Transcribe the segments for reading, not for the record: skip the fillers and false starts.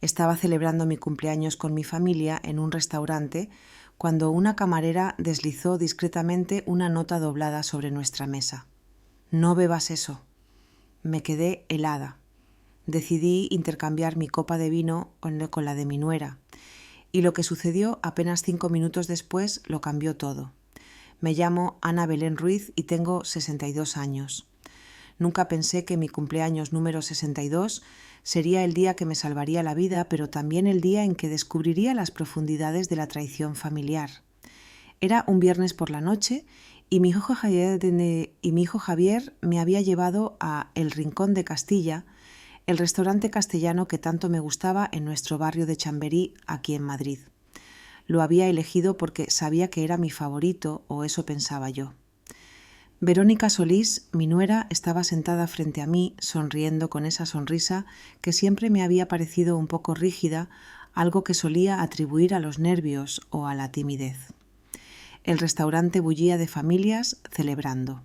Estaba celebrando mi cumpleaños con mi familia en un restaurante cuando una camarera deslizó discretamente una nota doblada sobre nuestra mesa. «No bebas eso». Me quedé helada. Decidí intercambiar mi copa de vino con la de mi nuera, y lo que sucedió apenas 5 minutos después lo cambió todo. Me llamo Ana Belén Ruiz y tengo 62 años. Nunca pensé que mi cumpleaños número 62 sería el día que me salvaría la vida, pero también el día en que descubriría las profundidades de la traición familiar. Era un viernes por la noche y mi hijo Javier me había llevado a El Rincón de Castilla, el restaurante castellano que tanto me gustaba en nuestro barrio de Chamberí, aquí en Madrid. Lo había elegido porque sabía que era mi favorito, o eso pensaba yo. Verónica Solís, mi nuera, estaba sentada frente a mí, sonriendo con esa sonrisa que siempre me había parecido un poco rígida, algo que solía atribuir a los nervios o a la timidez. El restaurante bullía de familias celebrando.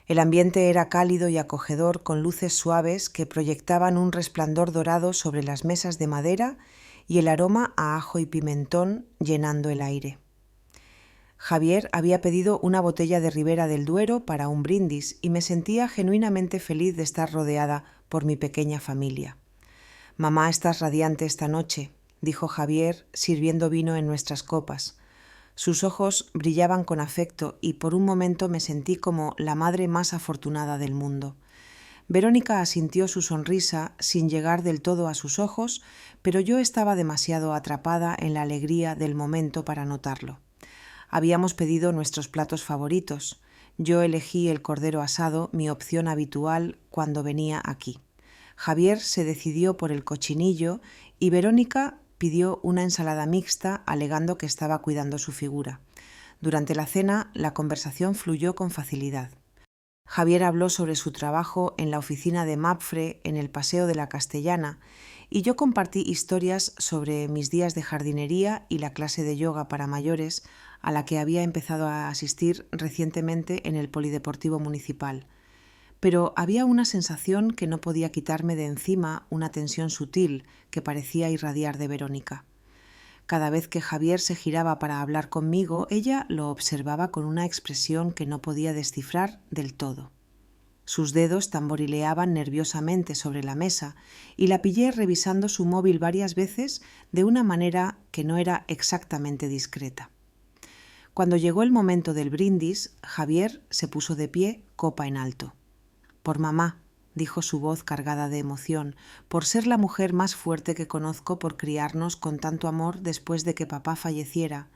El ambiente era cálido y acogedor, con luces suaves que proyectaban un resplandor dorado sobre las mesas de madera y el aroma a ajo y pimentón llenando el aire. Javier había pedido una botella de Ribera del Duero para un brindis y me sentía genuinamente feliz de estar rodeada por mi pequeña familia. «Mamá, estás radiante esta noche», dijo Javier, sirviendo vino en nuestras copas. Sus ojos brillaban con afecto y por un momento me sentí como la madre más afortunada del mundo. Verónica asintió su sonrisa sin llegar del todo a sus ojos, pero yo estaba demasiado atrapada en la alegría del momento para notarlo. Habíamos pedido nuestros platos favoritos. Yo elegí el cordero asado, mi opción habitual cuando venía aquí. Javier se decidió por el cochinillo y Verónica pidió una ensalada mixta, alegando que estaba cuidando su figura. Durante la cena, la conversación fluyó con facilidad. Javier habló sobre su trabajo en la oficina de Mapfre en el Paseo de la Castellana y yo compartí historias sobre mis días de jardinería y la clase de yoga para mayores a la que había empezado a asistir recientemente en el Polideportivo Municipal. Pero había una sensación que no podía quitarme de encima, una tensión sutil que parecía irradiar de Verónica. Cada vez que Javier se giraba para hablar conmigo, ella lo observaba con una expresión que no podía descifrar del todo. Sus dedos tamborileaban nerviosamente sobre la mesa y la pillé revisando su móvil varias veces de una manera que no era exactamente discreta. Cuando llegó el momento del brindis, Javier se puso de pie, copa en alto. «Por mamá», dijo su voz cargada de emoción, «por ser la mujer más fuerte que conozco, por criarnos con tanto amor después de que papá falleciera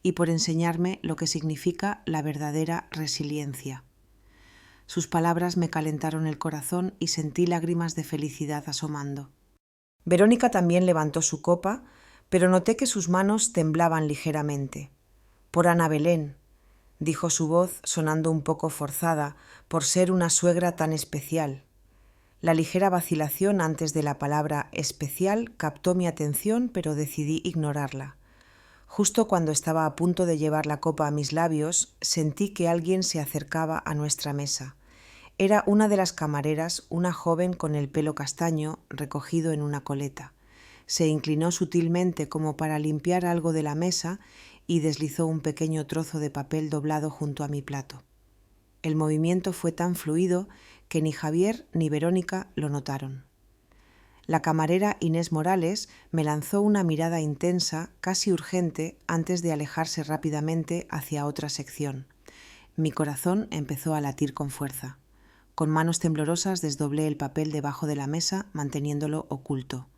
y por enseñarme lo que significa la verdadera resiliencia». Sus palabras me calentaron el corazón y sentí lágrimas de felicidad asomando. Verónica también levantó su copa, pero noté que sus manos temblaban ligeramente. «Por Ana Belén», dijo su voz sonando un poco forzada, por ser una suegra tan especial. La ligera vacilación antes de la palabra especial captó mi atención, pero decidí ignorarla. Justo cuando estaba a punto de llevar la copa a mis labios, sentí que alguien se acercaba a nuestra mesa. Era una de las camareras, una joven con el pelo castaño recogido en una coleta. Se inclinó sutilmente como para limpiar algo de la mesa y deslizó un pequeño trozo de papel doblado junto a mi plato. El movimiento fue tan fluido que ni Javier ni Verónica lo notaron. La camarera Inés Morales me lanzó una mirada intensa, casi urgente, antes de alejarse rápidamente hacia otra sección. Mi corazón empezó a latir con fuerza. Con manos temblorosas desdoblé el papel debajo de la mesa, manteniéndolo oculto.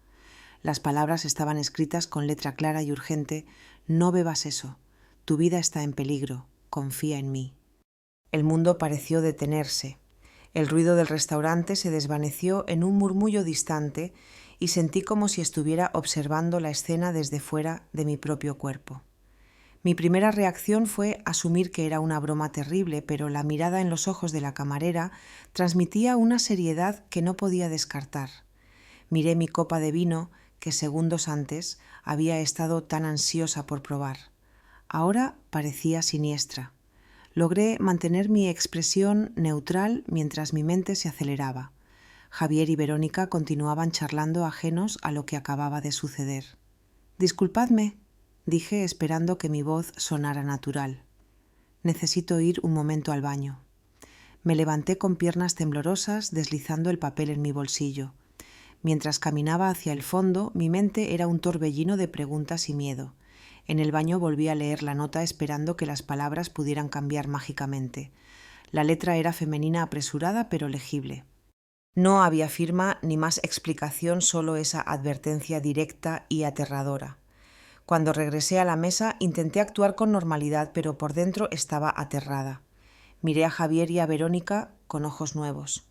Las palabras estaban escritas con letra clara y urgente: «No bebas eso. Tu vida está en peligro. Confía en mí». El mundo pareció detenerse. El ruido del restaurante se desvaneció en un murmullo distante y sentí como si estuviera observando la escena desde fuera de mi propio cuerpo. Mi primera reacción fue asumir que era una broma terrible, pero la mirada en los ojos de la camarera transmitía una seriedad que no podía descartar. Miré mi copa de vino que segundos antes había estado tan ansiosa por probar. Ahora parecía siniestra. Logré mantener mi expresión neutral mientras mi mente se aceleraba. Javier y Verónica continuaban charlando ajenos a lo que acababa de suceder. «Disculpadme», dije esperando que mi voz sonara natural. «Necesito ir un momento al baño». Me levanté con piernas temblorosas, deslizando el papel en mi bolsillo. Mientras caminaba hacia el fondo, mi mente era un torbellino de preguntas y miedo. En el baño volví a leer la nota esperando que las palabras pudieran cambiar mágicamente. La letra era femenina apresurada pero legible. No había firma ni más explicación, solo esa advertencia directa y aterradora. Cuando regresé a la mesa intenté actuar con normalidad, pero por dentro estaba aterrada. Miré a Javier y a Verónica con ojos nuevos.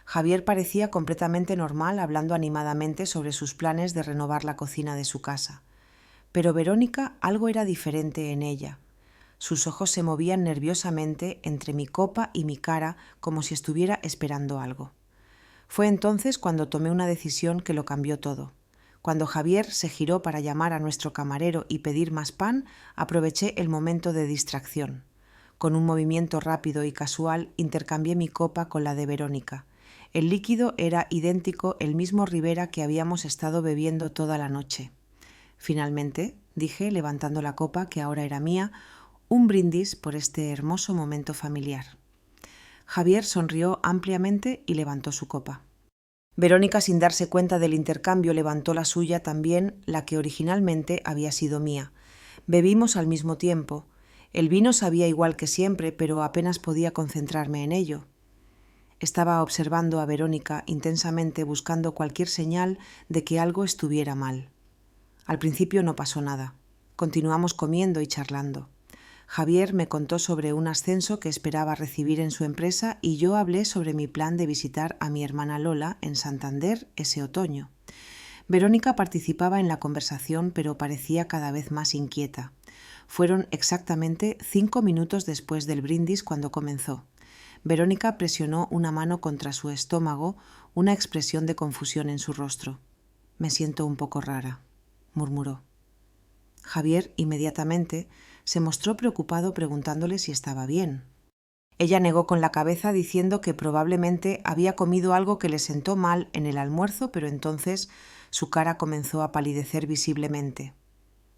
Javier parecía completamente normal, hablando animadamente sobre sus planes de renovar la cocina de su casa. Pero Verónica, algo era diferente en ella. Sus ojos se movían nerviosamente entre mi copa y mi cara como si estuviera esperando algo. Fue entonces cuando tomé una decisión que lo cambió todo. Cuando Javier se giró para llamar a nuestro camarero y pedir más pan, aproveché el momento de distracción. Con un movimiento rápido y casual intercambié mi copa con la de Verónica. El líquido era idéntico, el mismo Ribera que habíamos estado bebiendo toda la noche. Finalmente, dije, levantando la copa, que ahora era mía, un brindis por este hermoso momento familiar. Javier sonrió ampliamente y levantó su copa. Verónica, sin darse cuenta del intercambio, levantó la suya también, la que originalmente había sido mía. Bebimos al mismo tiempo. El vino sabía igual que siempre, pero apenas podía concentrarme en ello. Estaba observando a Verónica intensamente, buscando cualquier señal de que algo estuviera mal. Al principio no pasó nada. Continuamos comiendo y charlando. Javier me contó sobre un ascenso que esperaba recibir en su empresa y yo hablé sobre mi plan de visitar a mi hermana Lola en Santander ese otoño. Verónica participaba en la conversación, pero parecía cada vez más inquieta. Fueron exactamente 5 minutos después del brindis cuando comenzó. Verónica presionó una mano contra su estómago, una expresión de confusión en su rostro. «Me siento un poco rara», murmuró. Javier inmediatamente se mostró preocupado preguntándole si estaba bien. Ella negó con la cabeza diciendo que probablemente había comido algo que le sentó mal en el almuerzo, pero entonces su cara comenzó a palidecer visiblemente.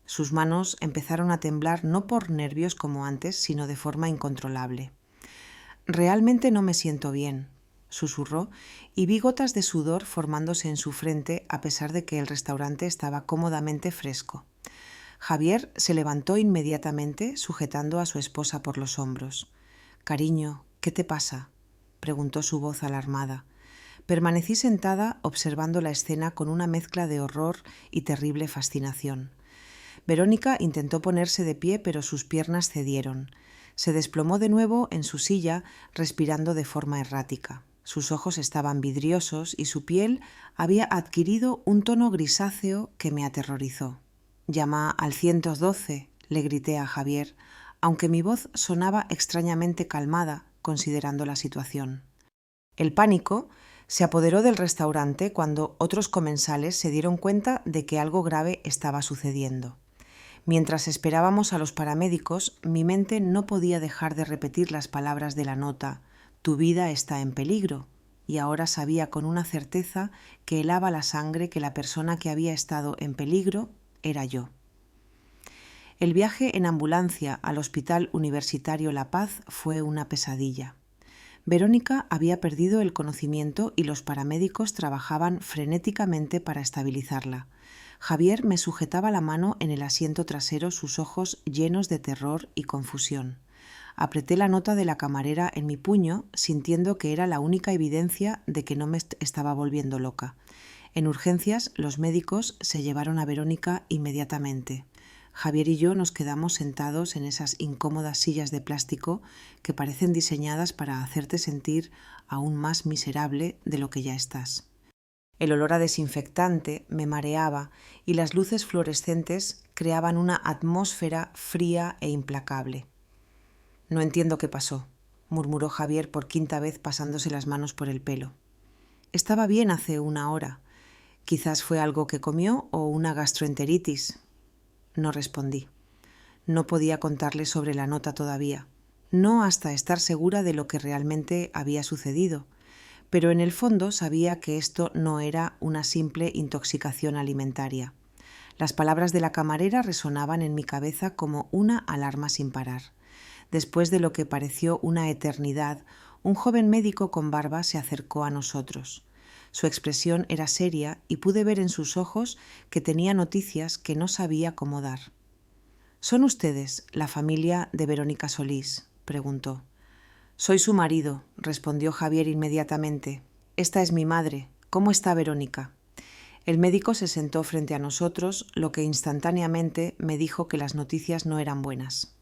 Sus manos empezaron a temblar no por nervios como antes, sino de forma incontrolable. «Realmente no me siento bien», susurró, y vi gotas de sudor formándose en su frente a pesar de que el restaurante estaba cómodamente fresco. Javier se levantó inmediatamente, sujetando a su esposa por los hombros. «Cariño, ¿qué te pasa?», preguntó su voz alarmada. Permanecí sentada observando la escena con una mezcla de horror y terrible fascinación. Verónica intentó ponerse de pie, pero sus piernas cedieron. Se desplomó de nuevo en su silla, respirando de forma errática. Sus ojos estaban vidriosos y su piel había adquirido un tono grisáceo que me aterrorizó. «Llama al 112», le grité a Javier, aunque mi voz sonaba extrañamente calmada, considerando la situación. El pánico se apoderó del restaurante cuando otros comensales se dieron cuenta de que algo grave estaba sucediendo. Mientras esperábamos a los paramédicos, mi mente no podía dejar de repetir las palabras de la nota: «Tu vida está en peligro», y ahora sabía con una certeza que helaba la sangre que la persona que había estado en peligro era yo. El viaje en ambulancia al Hospital Universitario La Paz fue una pesadilla. Verónica había perdido el conocimiento y los paramédicos trabajaban frenéticamente para estabilizarla. Javier me sujetaba la mano en el asiento trasero, sus ojos llenos de terror y confusión. Apreté la nota de la camarera en mi puño, sintiendo que era la única evidencia de que no me estaba volviendo loca. En urgencias, los médicos se llevaron a Verónica inmediatamente. Javier y yo nos quedamos sentados en esas incómodas sillas de plástico que parecen diseñadas para hacerte sentir aún más miserable de lo que ya estás. El olor a desinfectante me mareaba y las luces fluorescentes creaban una atmósfera fría e implacable. «No entiendo qué pasó», murmuró Javier por 5ª vez pasándose las manos por el pelo. «Estaba bien hace 1 hora. Quizás fue algo que comió o una gastroenteritis». No respondí. No podía contarle sobre la nota todavía, no hasta estar segura de lo que realmente había sucedido, pero en el fondo sabía que esto no era una simple intoxicación alimentaria. Las palabras de la camarera resonaban en mi cabeza como una alarma sin parar. Después de lo que pareció una eternidad, un joven médico con barba se acercó a nosotros. Su expresión era seria y pude ver en sus ojos que tenía noticias que no sabía cómo dar. ¿Son ustedes la familia de Verónica Solís?, preguntó. Soy su marido, respondió Javier inmediatamente. Esta es mi madre. ¿Cómo está Verónica? El médico se sentó frente a nosotros, lo que instantáneamente me dijo que las noticias no eran buenas.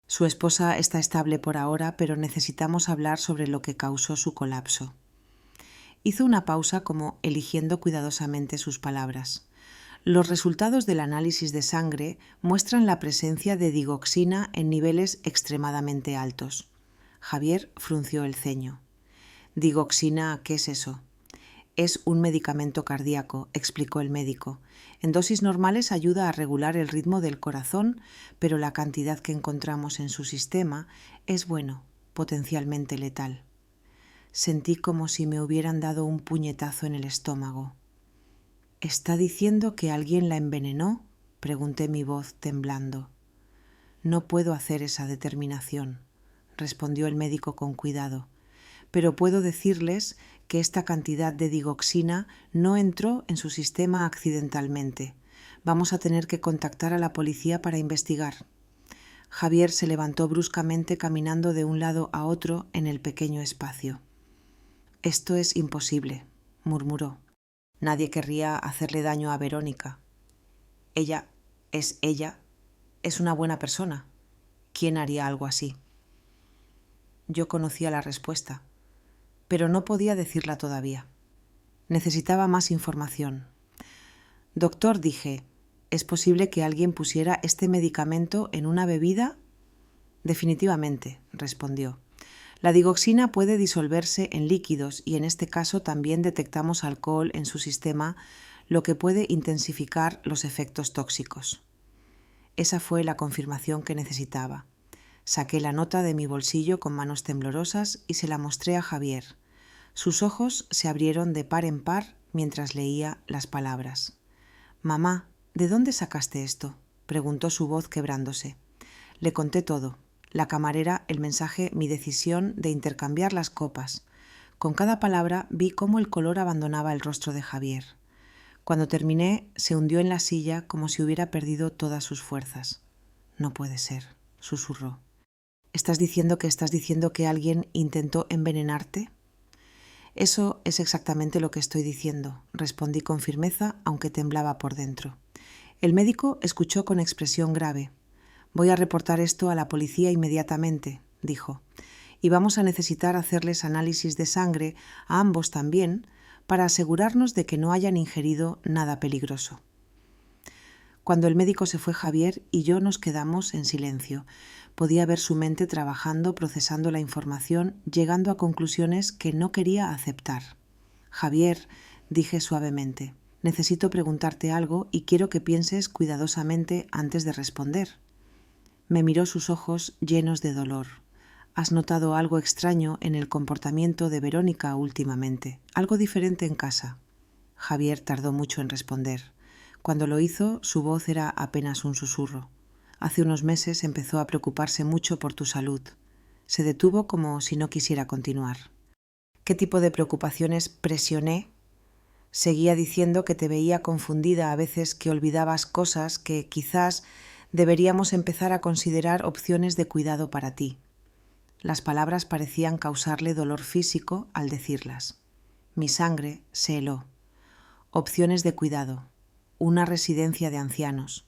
Su esposa está estable por ahora, pero necesitamos hablar sobre lo que causó su colapso. Hizo una pausa como eligiendo cuidadosamente sus palabras. Los resultados del análisis de sangre muestran la presencia de digoxina en niveles extremadamente altos. Javier frunció el ceño. «Digoxina, ¿qué es eso?» «Es un medicamento cardíaco», explicó el médico. «En dosis normales ayuda a regular el ritmo del corazón, pero la cantidad que encontramos en su sistema es, potencialmente letal». Sentí como si me hubieran dado un puñetazo en el estómago. «¿Está diciendo que alguien la envenenó?», pregunté, mi voz temblando. «No puedo hacer esa determinación», respondió el médico con cuidado, «pero puedo decirles que esta cantidad de digoxina no entró en su sistema accidentalmente. Vamos a tener que contactar a la policía para investigar». Javier se levantó bruscamente caminando de un lado a otro en el pequeño espacio. «Esto es imposible», murmuró. «Nadie querría hacerle daño a Verónica. Ella, es una buena persona. ¿Quién haría algo así?». Yo conocía la respuesta, pero no podía decirla todavía. Necesitaba más información. «Doctor», dije, «¿es posible que alguien pusiera este medicamento en una bebida?». «Definitivamente», respondió. «La digoxina puede disolverse en líquidos y en este caso también detectamos alcohol en su sistema, lo que puede intensificar los efectos tóxicos». Esa fue la confirmación que necesitaba. Saqué la nota de mi bolsillo con manos temblorosas y se la mostré a Javier. Sus ojos se abrieron de par en par mientras leía las palabras. «Mamá, ¿de dónde sacaste esto?», preguntó su voz quebrándose. Le conté todo. La camarera, el mensaje, mi decisión de intercambiar las copas. Con cada palabra vi cómo el color abandonaba el rostro de Javier. Cuando terminé, se hundió en la silla como si hubiera perdido todas sus fuerzas. «No puede ser», susurró. ¿Estás diciendo que alguien intentó envenenarte?» «Eso es exactamente lo que estoy diciendo», respondí con firmeza, aunque temblaba por dentro. El médico escuchó con expresión grave. «Voy a reportar esto a la policía inmediatamente», dijo, «y vamos a necesitar hacerles análisis de sangre a ambos también para asegurarnos de que no hayan ingerido nada peligroso». Cuando el médico se fue, Javier y yo nos quedamos en silencio. Podía ver su mente trabajando, procesando la información, llegando a conclusiones que no quería aceptar. «Javier», dije suavemente, «necesito preguntarte algo y quiero que pienses cuidadosamente antes de responder». Me miró sus ojos llenos de dolor. «¿Has notado algo extraño en el comportamiento de Verónica últimamente? ¿Algo diferente en casa?». Javier tardó mucho en responder. Cuando lo hizo, su voz era apenas un susurro. «Hace unos meses empezó a preocuparse mucho por tu salud». Se detuvo como si no quisiera continuar. «¿Qué tipo de preocupaciones?», presioné. «Seguía diciendo que te veía confundida a veces, que olvidabas cosas, que quizás deberíamos empezar a considerar opciones de cuidado para ti». Las palabras parecían causarle dolor físico al decirlas. Mi sangre se heló. «Opciones de cuidado. Una residencia de ancianos».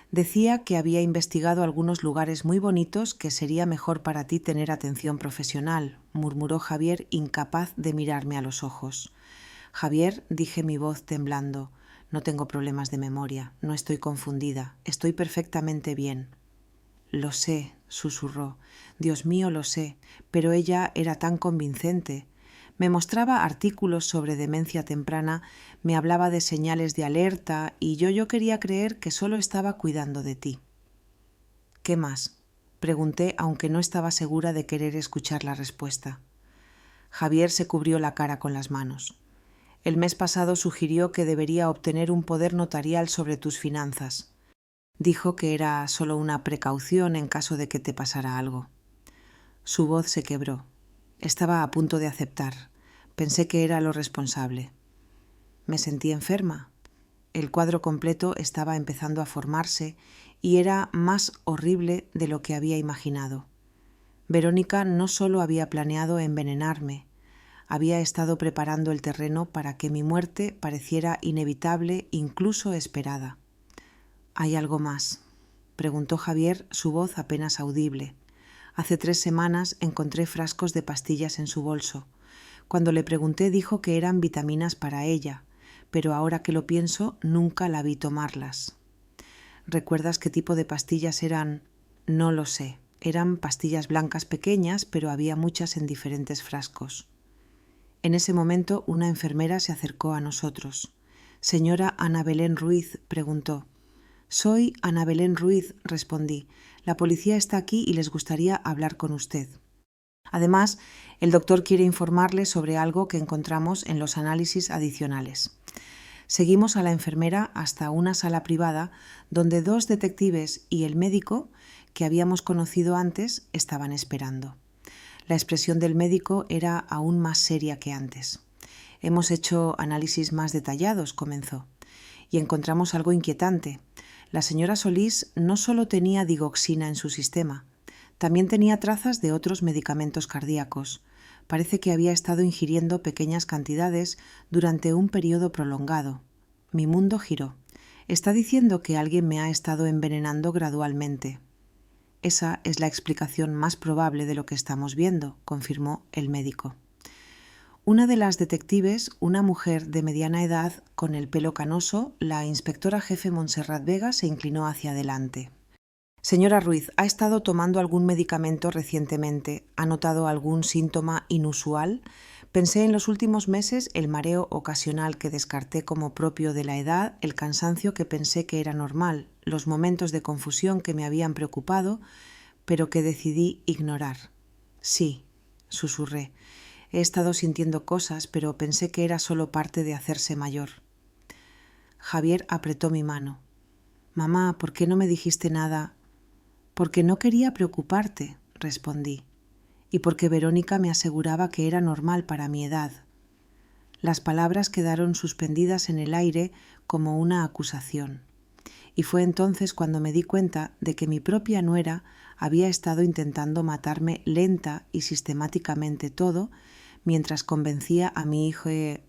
Decía que había investigado algunos lugares muy bonitos que sería mejor para ti tener atención profesional, murmuró Javier, incapaz de mirarme a los ojos. «Javier», dije, mi voz temblando, «no tengo problemas de memoria, no estoy confundida, estoy perfectamente bien». «Lo sé», susurró. «Dios mío, lo sé», pero ella era tan convincente. Me mostraba artículos sobre demencia temprana, me hablaba de señales de alerta y yo quería creer que solo estaba cuidando de ti. «¿Qué más?», pregunté, aunque no estaba segura de querer escuchar la respuesta. Javier se cubrió la cara con las manos. El mes pasado sugirió que debería obtener un poder notarial sobre tus finanzas. Dijo que era solo una precaución en caso de que te pasara algo. Su voz se quebró. Estaba a punto de aceptar. Pensé que era lo responsable. Me sentí enferma. El cuadro completo estaba empezando a formarse y era más horrible de lo que había imaginado. Verónica no solo había planeado envenenarme, había estado preparando el terreno para que mi muerte pareciera inevitable, incluso esperada. ¿Hay algo más?, preguntó Javier, su voz apenas audible. Hace 3 semanas encontré frascos de pastillas en su bolso. Cuando le pregunté dijo que eran vitaminas para ella, pero ahora que lo pienso nunca la vi tomarlas. ¿Recuerdas qué tipo de pastillas eran? No lo sé. Eran pastillas blancas pequeñas, pero había muchas en diferentes frascos. En ese momento una enfermera se acercó a nosotros. «Señora Ana Belén Ruiz», preguntó. «Soy Ana Belén Ruiz», respondí. «La policía está aquí y les gustaría hablar con usted». Además, el doctor quiere informarle sobre algo que encontramos en los análisis adicionales. Seguimos a la enfermera hasta una sala privada donde 2 detectives y el médico, que habíamos conocido antes, estaban esperando. La expresión del médico era aún más seria que antes. «Hemos hecho análisis más detallados», comenzó, «y encontramos algo inquietante. La señora Solís no solo tenía digoxina en su sistema, también tenía trazas de otros medicamentos cardíacos. Parece que había estado ingiriendo pequeñas cantidades durante un periodo prolongado. Mi mundo giró. Está diciendo que alguien me ha estado envenenando gradualmente». «Esa es la explicación más probable de lo que estamos viendo», confirmó el médico. Una de las detectives, una mujer de mediana edad con el pelo canoso, la inspectora jefe Montserrat Vega, se inclinó hacia adelante. «Señora Ruiz, ¿ha estado tomando algún medicamento recientemente? ¿Ha notado algún síntoma inusual? Pensé en los últimos meses el mareo ocasional que descarté como propio de la edad, el cansancio que pensé que era normal, los momentos de confusión que me habían preocupado, pero que decidí ignorar». «Sí», susurré. «He estado sintiendo cosas, pero pensé que era solo parte de hacerse mayor». Javier apretó mi mano. «Mamá, ¿por qué no me dijiste nada?» «Porque no quería preocuparte», respondí, «y porque Verónica me aseguraba que era normal para mi edad». Las palabras quedaron suspendidas en el aire como una acusación. Y fue entonces cuando me di cuenta de que mi propia nuera había estado intentando matarme lenta y sistemáticamente todo, mientras convencía a mi hijo de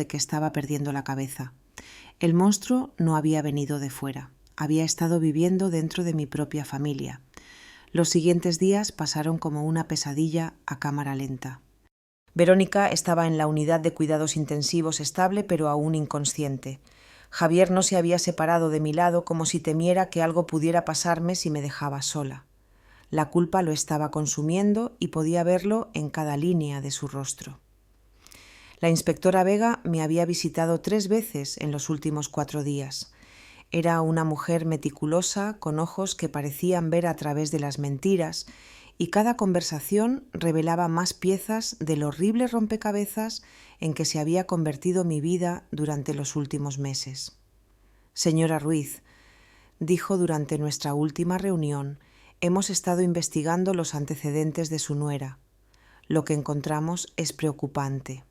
que estaba perdiendo la cabeza. El monstruo no había venido de fuera. Había estado viviendo dentro de mi propia familia. Los siguientes días pasaron como una pesadilla a cámara lenta. Verónica estaba en la unidad de cuidados intensivos estable, pero aún inconsciente. Javier no se había separado de mi lado, como si temiera que algo pudiera pasarme si me dejaba sola. La culpa lo estaba consumiendo y podía verlo en cada línea de su rostro. La inspectora Vega me había visitado 3 veces en los últimos 4 días. Era una mujer meticulosa, con ojos que parecían ver a través de las mentiras, y cada conversación revelaba más piezas del horrible rompecabezas en que se había convertido mi vida durante los últimos meses. «Señora Ruiz», dijo durante nuestra última reunión, «hemos estado investigando los antecedentes de su nuera. Lo que encontramos es preocupante».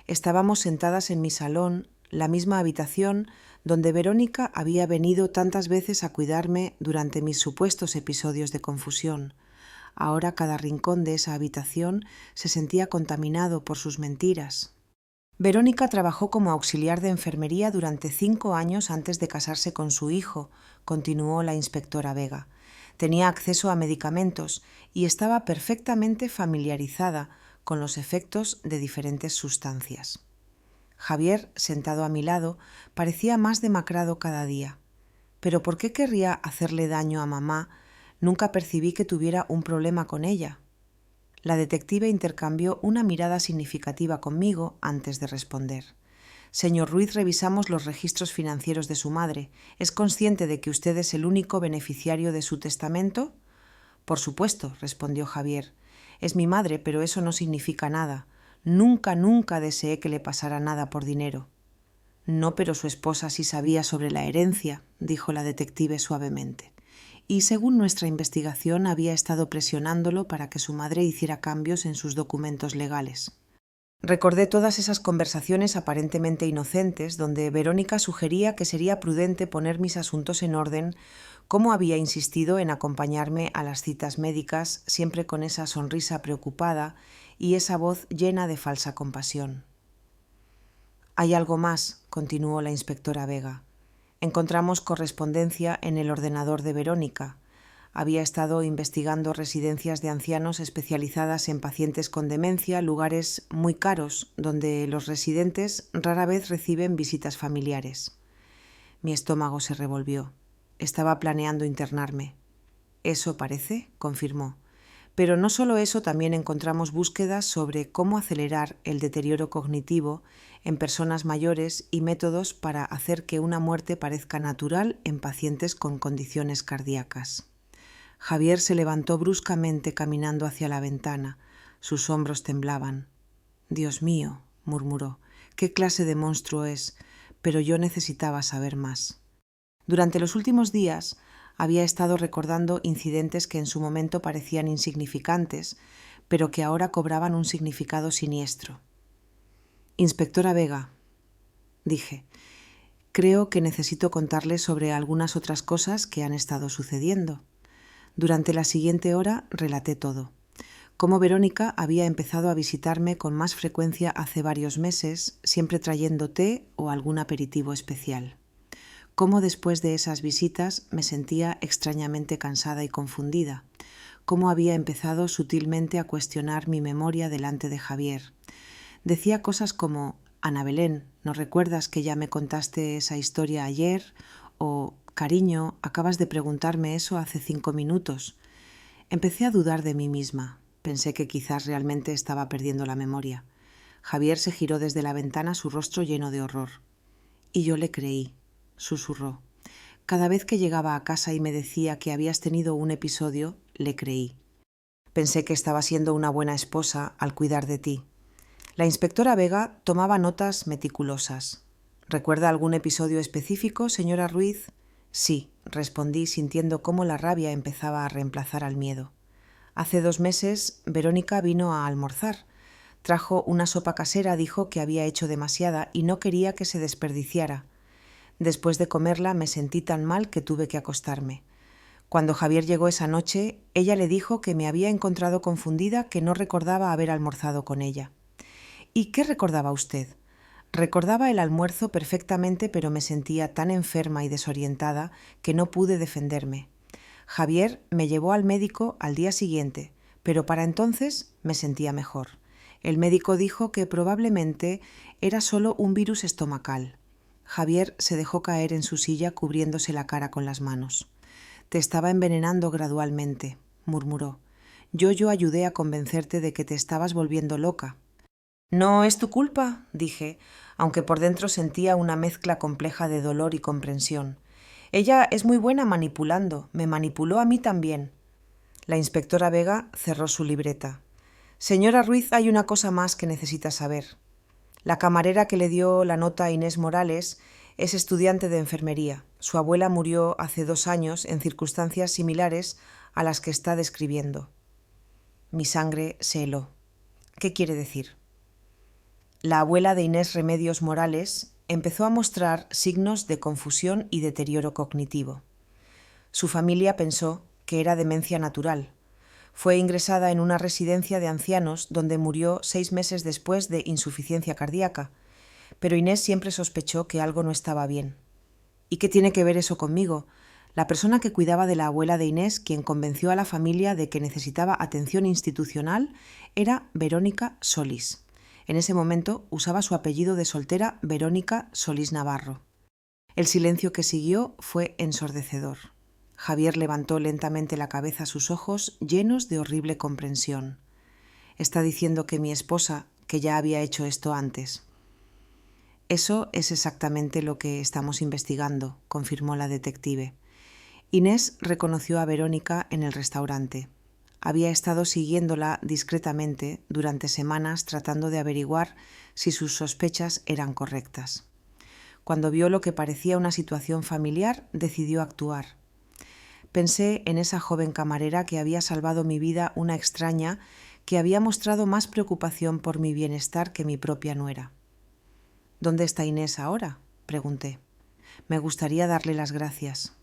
Estábamos sentadas en mi salón, la misma habitación donde Verónica había venido tantas veces a cuidarme durante mis supuestos episodios de confusión. Ahora cada rincón de esa habitación se sentía contaminado por sus mentiras. Verónica trabajó como auxiliar de enfermería durante 5 años antes de casarse con su hijo, continuó la inspectora Vega. Tenía acceso a medicamentos y estaba perfectamente familiarizada con los efectos de diferentes sustancias. Javier, sentado a mi lado, parecía más demacrado cada día. ¿Pero por qué querría hacerle daño a mamá? Nunca percibí que tuviera un problema con ella. La detective intercambió una mirada significativa conmigo antes de responder. «Señor Ruiz, revisamos los registros financieros de su madre. ¿Es consciente de que usted es el único beneficiario de su testamento?» «Por supuesto», respondió Javier. Es mi madre, pero eso no significa nada. Nunca, nunca deseé que le pasara nada por dinero. No, pero su esposa sí sabía sobre la herencia, dijo la detective suavemente. Y según nuestra investigación había estado presionándolo para que su madre hiciera cambios en sus documentos legales. Recordé todas esas conversaciones aparentemente inocentes donde Verónica sugería que sería prudente poner mis asuntos en orden, como había insistido en acompañarme a las citas médicas siempre con esa sonrisa preocupada y esa voz llena de falsa compasión. «Hay algo más», continuó la inspectora Vega. «Encontramos correspondencia en el ordenador de Verónica. Había estado investigando residencias de ancianos especializadas en pacientes con demencia, lugares muy caros, donde los residentes rara vez reciben visitas familiares». Mi estómago se revolvió. Estaba planeando internarme. «Eso parece», confirmó. «Pero no solo eso, también encontramos búsquedas sobre cómo acelerar el deterioro cognitivo en personas mayores y métodos para hacer que una muerte parezca natural en pacientes con condiciones cardíacas». Javier se levantó bruscamente caminando hacia la ventana. Sus hombros temblaban. «Dios mío», murmuró, «¿qué clase de monstruo es?» Pero yo necesitaba saber más. Durante los últimos días había estado recordando incidentes que en su momento parecían insignificantes, pero que ahora cobraban un significado siniestro. «Inspectora Vega», dije, «creo que necesito contarle sobre algunas otras cosas que han estado sucediendo». Durante la siguiente hora relaté todo. Cómo Verónica había empezado a visitarme con más frecuencia hace varios meses, siempre trayendo té o algún aperitivo especial. Cómo después de esas visitas me sentía extrañamente cansada y confundida. Cómo había empezado sutilmente a cuestionar mi memoria delante de Javier. Decía cosas como: «Ana Belén, ¿no recuerdas que ya me contaste esa historia ayer?» O «Cariño, acabas de preguntarme eso hace 5 minutos». Empecé a dudar de mí misma. Pensé que quizás realmente estaba perdiendo la memoria. Javier se giró desde la ventana, su rostro lleno de horror. «Y yo le creí», susurró. «Cada vez que llegaba a casa y me decía que habías tenido un episodio, le creí. Pensé que estaba siendo una buena esposa al cuidar de ti». La inspectora Vega tomaba notas meticulosas. «¿Recuerda algún episodio específico, señora Ruiz?» «Sí», respondí, sintiendo cómo la rabia empezaba a reemplazar al miedo. «Hace 2 meses, Verónica vino a almorzar. Trajo una sopa casera, dijo que había hecho demasiada y no quería que se desperdiciara. Después de comerla me sentí tan mal que tuve que acostarme. Cuando Javier llegó esa noche, ella le dijo que me había encontrado confundida, que no recordaba haber almorzado con ella». «¿Y qué recordaba usted?» «Recordaba el almuerzo perfectamente, pero me sentía tan enferma y desorientada que no pude defenderme. Javier me llevó al médico al día siguiente, pero para entonces me sentía mejor. El médico dijo que probablemente era solo un virus estomacal». Javier se dejó caer en su silla cubriéndose la cara con las manos. «Te estaba envenenando gradualmente», murmuró. Yo ayudé a convencerte de que te estabas volviendo loca». «No es tu culpa», dije, aunque por dentro sentía una mezcla compleja de dolor y comprensión. «Ella es muy buena manipulando, me manipuló a mí también». La inspectora Vega cerró su libreta. «Señora Ruiz, hay una cosa más que necesita saber. La camarera que le dio la nota a Inés Morales es estudiante de enfermería. Su abuela murió hace 2 años en circunstancias similares a las que está describiendo». Mi sangre se heló. ¿Qué quiere decir? La abuela de Inés Remedios Morales empezó a mostrar signos de confusión y deterioro cognitivo. Su familia pensó que era demencia natural. Fue ingresada en una residencia de ancianos donde murió 6 meses después de insuficiencia cardíaca, pero Inés siempre sospechó que algo no estaba bien. ¿Y qué tiene que ver eso conmigo? La persona que cuidaba de la abuela de Inés, quien convenció a la familia de que necesitaba atención institucional, era Verónica Solís. En ese momento usaba su apellido de soltera, Verónica Solís Navarro. El silencio que siguió fue ensordecedor. Javier levantó lentamente la cabeza a sus ojos, llenos de horrible comprensión. «Está diciendo que mi esposa, que ya había hecho esto antes». «Eso es exactamente lo que estamos investigando», confirmó la detective. Inés reconoció a Verónica en el restaurante. Había estado siguiéndola discretamente durante semanas tratando de averiguar si sus sospechas eran correctas. Cuando vio lo que parecía una situación familiar, decidió actuar. Pensé en esa joven camarera que había salvado mi vida, una extraña que había mostrado más preocupación por mi bienestar que mi propia nuera. «¿Dónde está Inés ahora?», pregunté. «Me gustaría darle las gracias».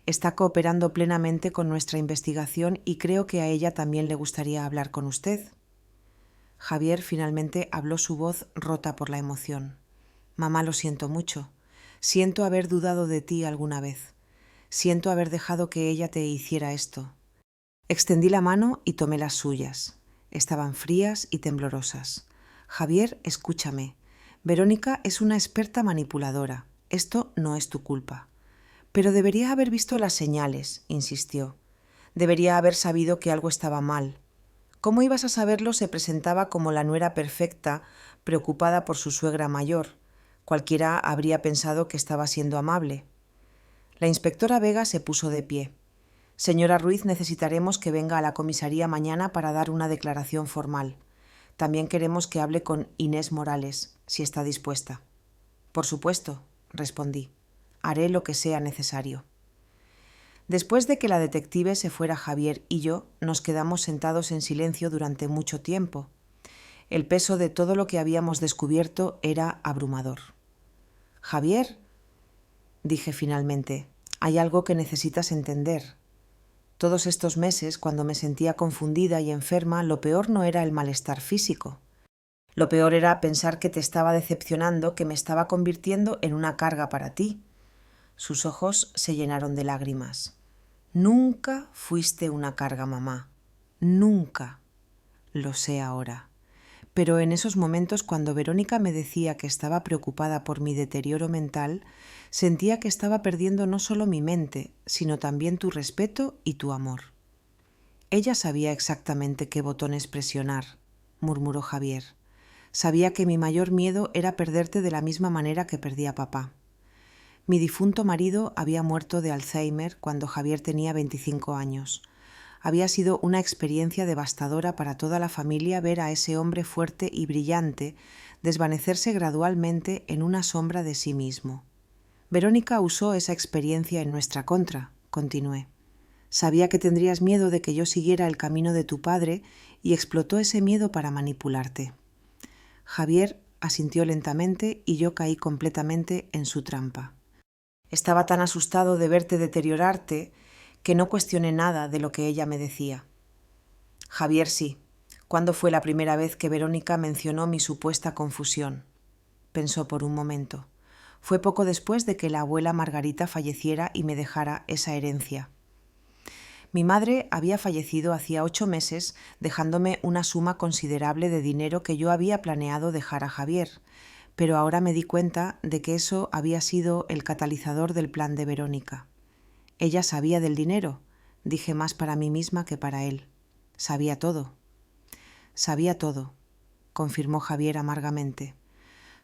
«Está cooperando plenamente con nuestra investigación y creo que a ella también le gustaría hablar con usted». Javier finalmente habló, su voz rota por la emoción. «Mamá, lo siento mucho. Siento haber dudado de ti alguna vez. Siento haber dejado que ella te hiciera esto». Extendí la mano y tomé las suyas. Estaban frías y temblorosas. «Javier, escúchame. Verónica es una experta manipuladora. Esto no es tu culpa». «Pero debería haber visto las señales», insistió. «Debería haber sabido que algo estaba mal. ¿Cómo ibas a saberlo? Se presentaba como la nuera perfecta, preocupada por su suegra mayor. Cualquiera habría pensado que estaba siendo amable». La inspectora Vega se puso de pie. «Señora Ruiz, necesitaremos que venga a la comisaría mañana para dar una declaración formal. También queremos que hable con Inés Morales, si está dispuesta». «Por supuesto», respondí. «Haré lo que sea necesario». Después de que la detective se fuera, Javier y yo nos quedamos sentados en silencio durante mucho tiempo. El peso de todo lo que habíamos descubierto era abrumador. «Javier», dije finalmente, «hay algo que necesitas entender. Todos estos meses, cuando me sentía confundida y enferma, lo peor no era el malestar físico. Lo peor era pensar que te estaba decepcionando, que me estaba convirtiendo en una carga para ti». Sus ojos se llenaron de lágrimas. «Nunca fuiste una carga, mamá. Nunca». «Lo sé ahora». Pero en esos momentos, cuando Verónica me decía que estaba preocupada por mi deterioro mental, sentía que estaba perdiendo no solo mi mente, sino también tu respeto y tu amor. «Ella sabía exactamente qué botones presionar», murmuró Javier. «Sabía que mi mayor miedo era perderte de la misma manera que perdí a papá». Mi difunto marido había muerto de Alzheimer cuando Javier tenía 25 años. Había sido una experiencia devastadora para toda la familia ver a ese hombre fuerte y brillante desvanecerse gradualmente en una sombra de sí mismo. «Verónica usó esa experiencia en nuestra contra», continué. «Sabía que tendrías miedo de que yo siguiera el camino de tu padre y explotó ese miedo para manipularte». Javier asintió lentamente y yo caí completamente en su trampa. Estaba tan asustado de verte deteriorarte que no cuestioné nada de lo que ella me decía. «Javier, sí. ¿Cuándo fue la primera vez que Verónica mencionó mi supuesta confusión?». Pensó por un momento. «Fue poco después de que la abuela Margarita falleciera y me dejara esa herencia. Mi madre había fallecido hacía 8 meses, dejándome una suma considerable de dinero que yo había planeado dejar a Javier, pero ahora me di cuenta de que eso había sido el catalizador del plan de Verónica. Ella sabía del dinero», dije más para mí misma que para él. «Sabía todo». «Sabía todo», confirmó Javier amargamente.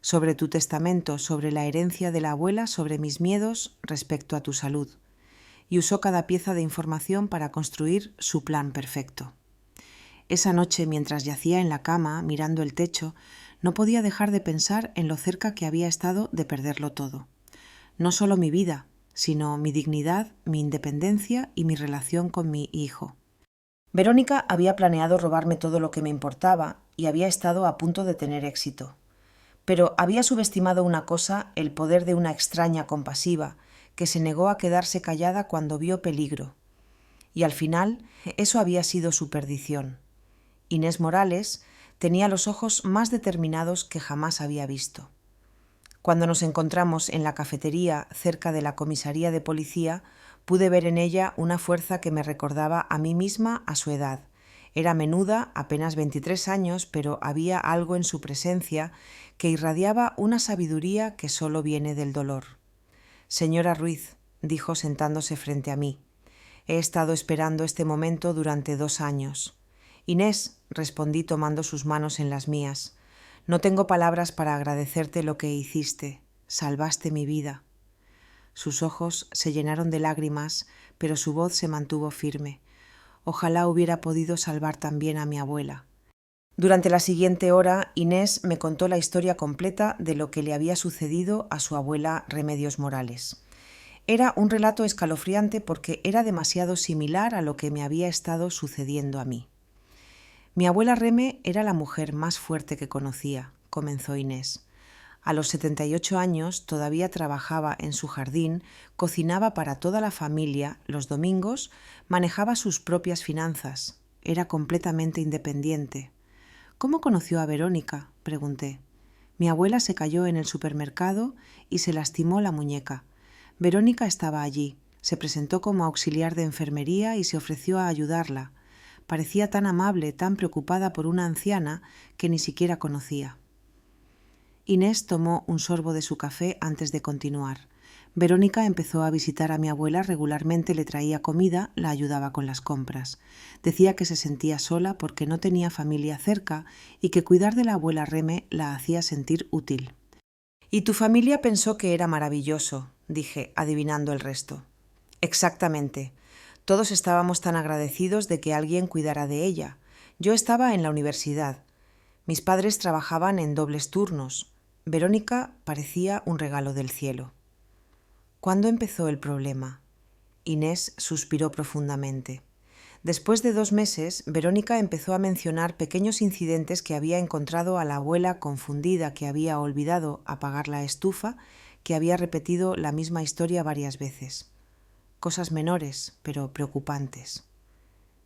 «Sobre tu testamento, sobre la herencia de la abuela, sobre mis miedos respecto a tu salud». Y usó cada pieza de información para construir su plan perfecto. Esa noche, mientras yacía en la cama, mirando el techo, no podía dejar de pensar en lo cerca que había estado de perderlo todo. No solo mi vida, sino mi dignidad, mi independencia y mi relación con mi hijo. Verónica había planeado robarme todo lo que me importaba y había estado a punto de tener éxito. Pero había subestimado una cosa, el poder de una extraña compasiva, que se negó a quedarse callada cuando vio peligro. Y al final, eso había sido su perdición. Inés Morales tenía los ojos más determinados que jamás había visto. Cuando nos encontramos en la cafetería cerca de la comisaría de policía, pude ver en ella una fuerza que me recordaba a mí misma a su edad. Era menuda, apenas 23 años, pero había algo en su presencia que irradiaba una sabiduría que solo viene del dolor. «Señora Ruiz», dijo sentándose frente a mí, «he estado esperando este momento durante 2 años». «Inés», respondí tomando sus manos en las mías, «no tengo palabras para agradecerte lo que hiciste. Salvaste mi vida». Sus ojos se llenaron de lágrimas, pero su voz se mantuvo firme. Ojalá hubiera podido salvar también a mi abuela. Durante la siguiente hora, Inés me contó la historia completa de lo que le había sucedido a su abuela Remedios Morales. Era un relato escalofriante porque era demasiado similar a lo que me había estado sucediendo a mí. Mi abuela Reme era la mujer más fuerte que conocía, comenzó Inés. A los 78 años todavía trabajaba en su jardín, cocinaba para toda la familia, los domingos manejaba sus propias finanzas, era completamente independiente. ¿Cómo conoció a Verónica?, pregunté. Mi abuela se cayó en el supermercado y se lastimó la muñeca. Verónica estaba allí, se presentó como auxiliar de enfermería y se ofreció a ayudarla. Parecía tan amable, tan preocupada por una anciana que ni siquiera conocía. Inés tomó un sorbo de su café antes de continuar. Verónica empezó a visitar a mi abuela regularmente, le traía comida, la ayudaba con las compras. Decía que se sentía sola porque no tenía familia cerca y que cuidar de la abuela Reme la hacía sentir útil. «Y tu familia pensó que era maravilloso», dije, adivinando el resto. «Exactamente. Todos estábamos tan agradecidos de que alguien cuidara de ella. Yo estaba en la universidad. Mis padres trabajaban en dobles turnos. Verónica parecía un regalo del cielo». ¿Cuándo empezó el problema? Inés suspiró profundamente. Después de 2 meses, Verónica empezó a mencionar pequeños incidentes que había encontrado a la abuela confundida, que había olvidado apagar la estufa, que había repetido la misma historia varias veces. Cosas menores, pero preocupantes.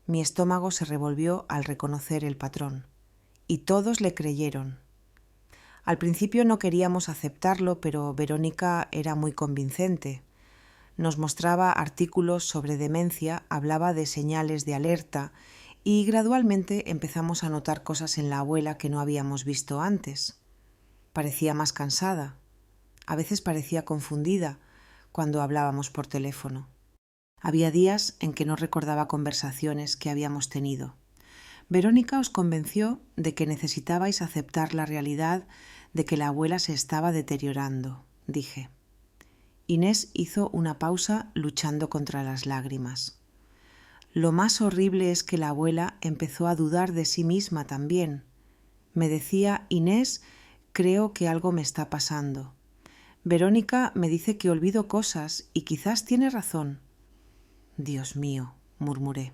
Mi estómago se revolvió al reconocer el patrón. Y todos le creyeron. Al principio no queríamos aceptarlo, pero Verónica era muy convincente. Nos mostraba artículos sobre demencia, hablaba de señales de alerta y gradualmente empezamos a notar cosas en la abuela que no habíamos visto antes. Parecía más cansada, a veces parecía confundida cuando hablábamos por teléfono. Había días en que no recordaba conversaciones que habíamos tenido. Verónica os convenció de que necesitabais aceptar la realidad de que la abuela se estaba deteriorando, dije. Inés hizo una pausa luchando contra las lágrimas. Lo más horrible es que la abuela empezó a dudar de sí misma también. Me decía, Inés, creo que algo me está pasando. Verónica me dice que olvido cosas y quizás tiene razón. Dios mío, murmuré.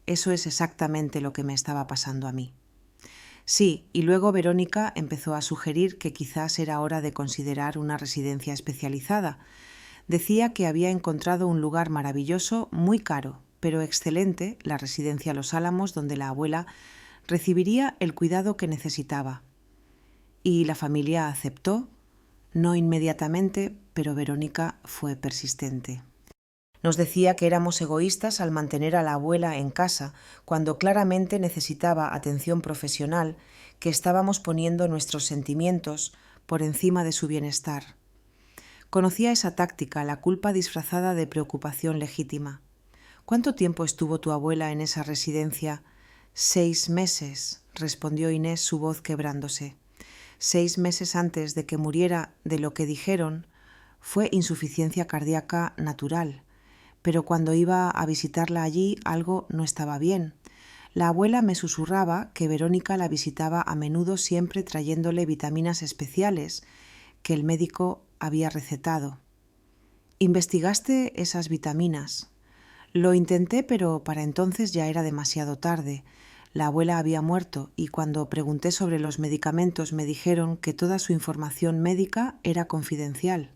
Eso es exactamente lo que me estaba pasando a mí. Sí, y luego Verónica empezó a sugerir que quizás era hora de considerar una residencia especializada. Decía que había encontrado un lugar maravilloso, muy caro, pero excelente, la residencia Los Álamos, donde la abuela recibiría el cuidado que necesitaba. Y la familia aceptó, no inmediatamente, pero Verónica fue persistente. Nos decía que éramos egoístas al mantener a la abuela en casa, cuando claramente necesitaba atención profesional, que estábamos poniendo nuestros sentimientos por encima de su bienestar. Conocía esa táctica, la culpa disfrazada de preocupación legítima. ¿Cuánto tiempo estuvo tu abuela en esa residencia? 6 meses, respondió Inés, su voz quebrándose. 6 meses antes de que muriera, de lo que dijeron, fue insuficiencia cardíaca natural. Pero cuando iba a visitarla allí algo no estaba bien. La abuela me susurraba que Verónica la visitaba a menudo, siempre trayéndole vitaminas especiales que el médico había recetado. ¿Investigaste esas vitaminas? Lo intenté, pero para entonces ya era demasiado tarde. La abuela había muerto y cuando pregunté sobre los medicamentos me dijeron que toda su información médica era confidencial.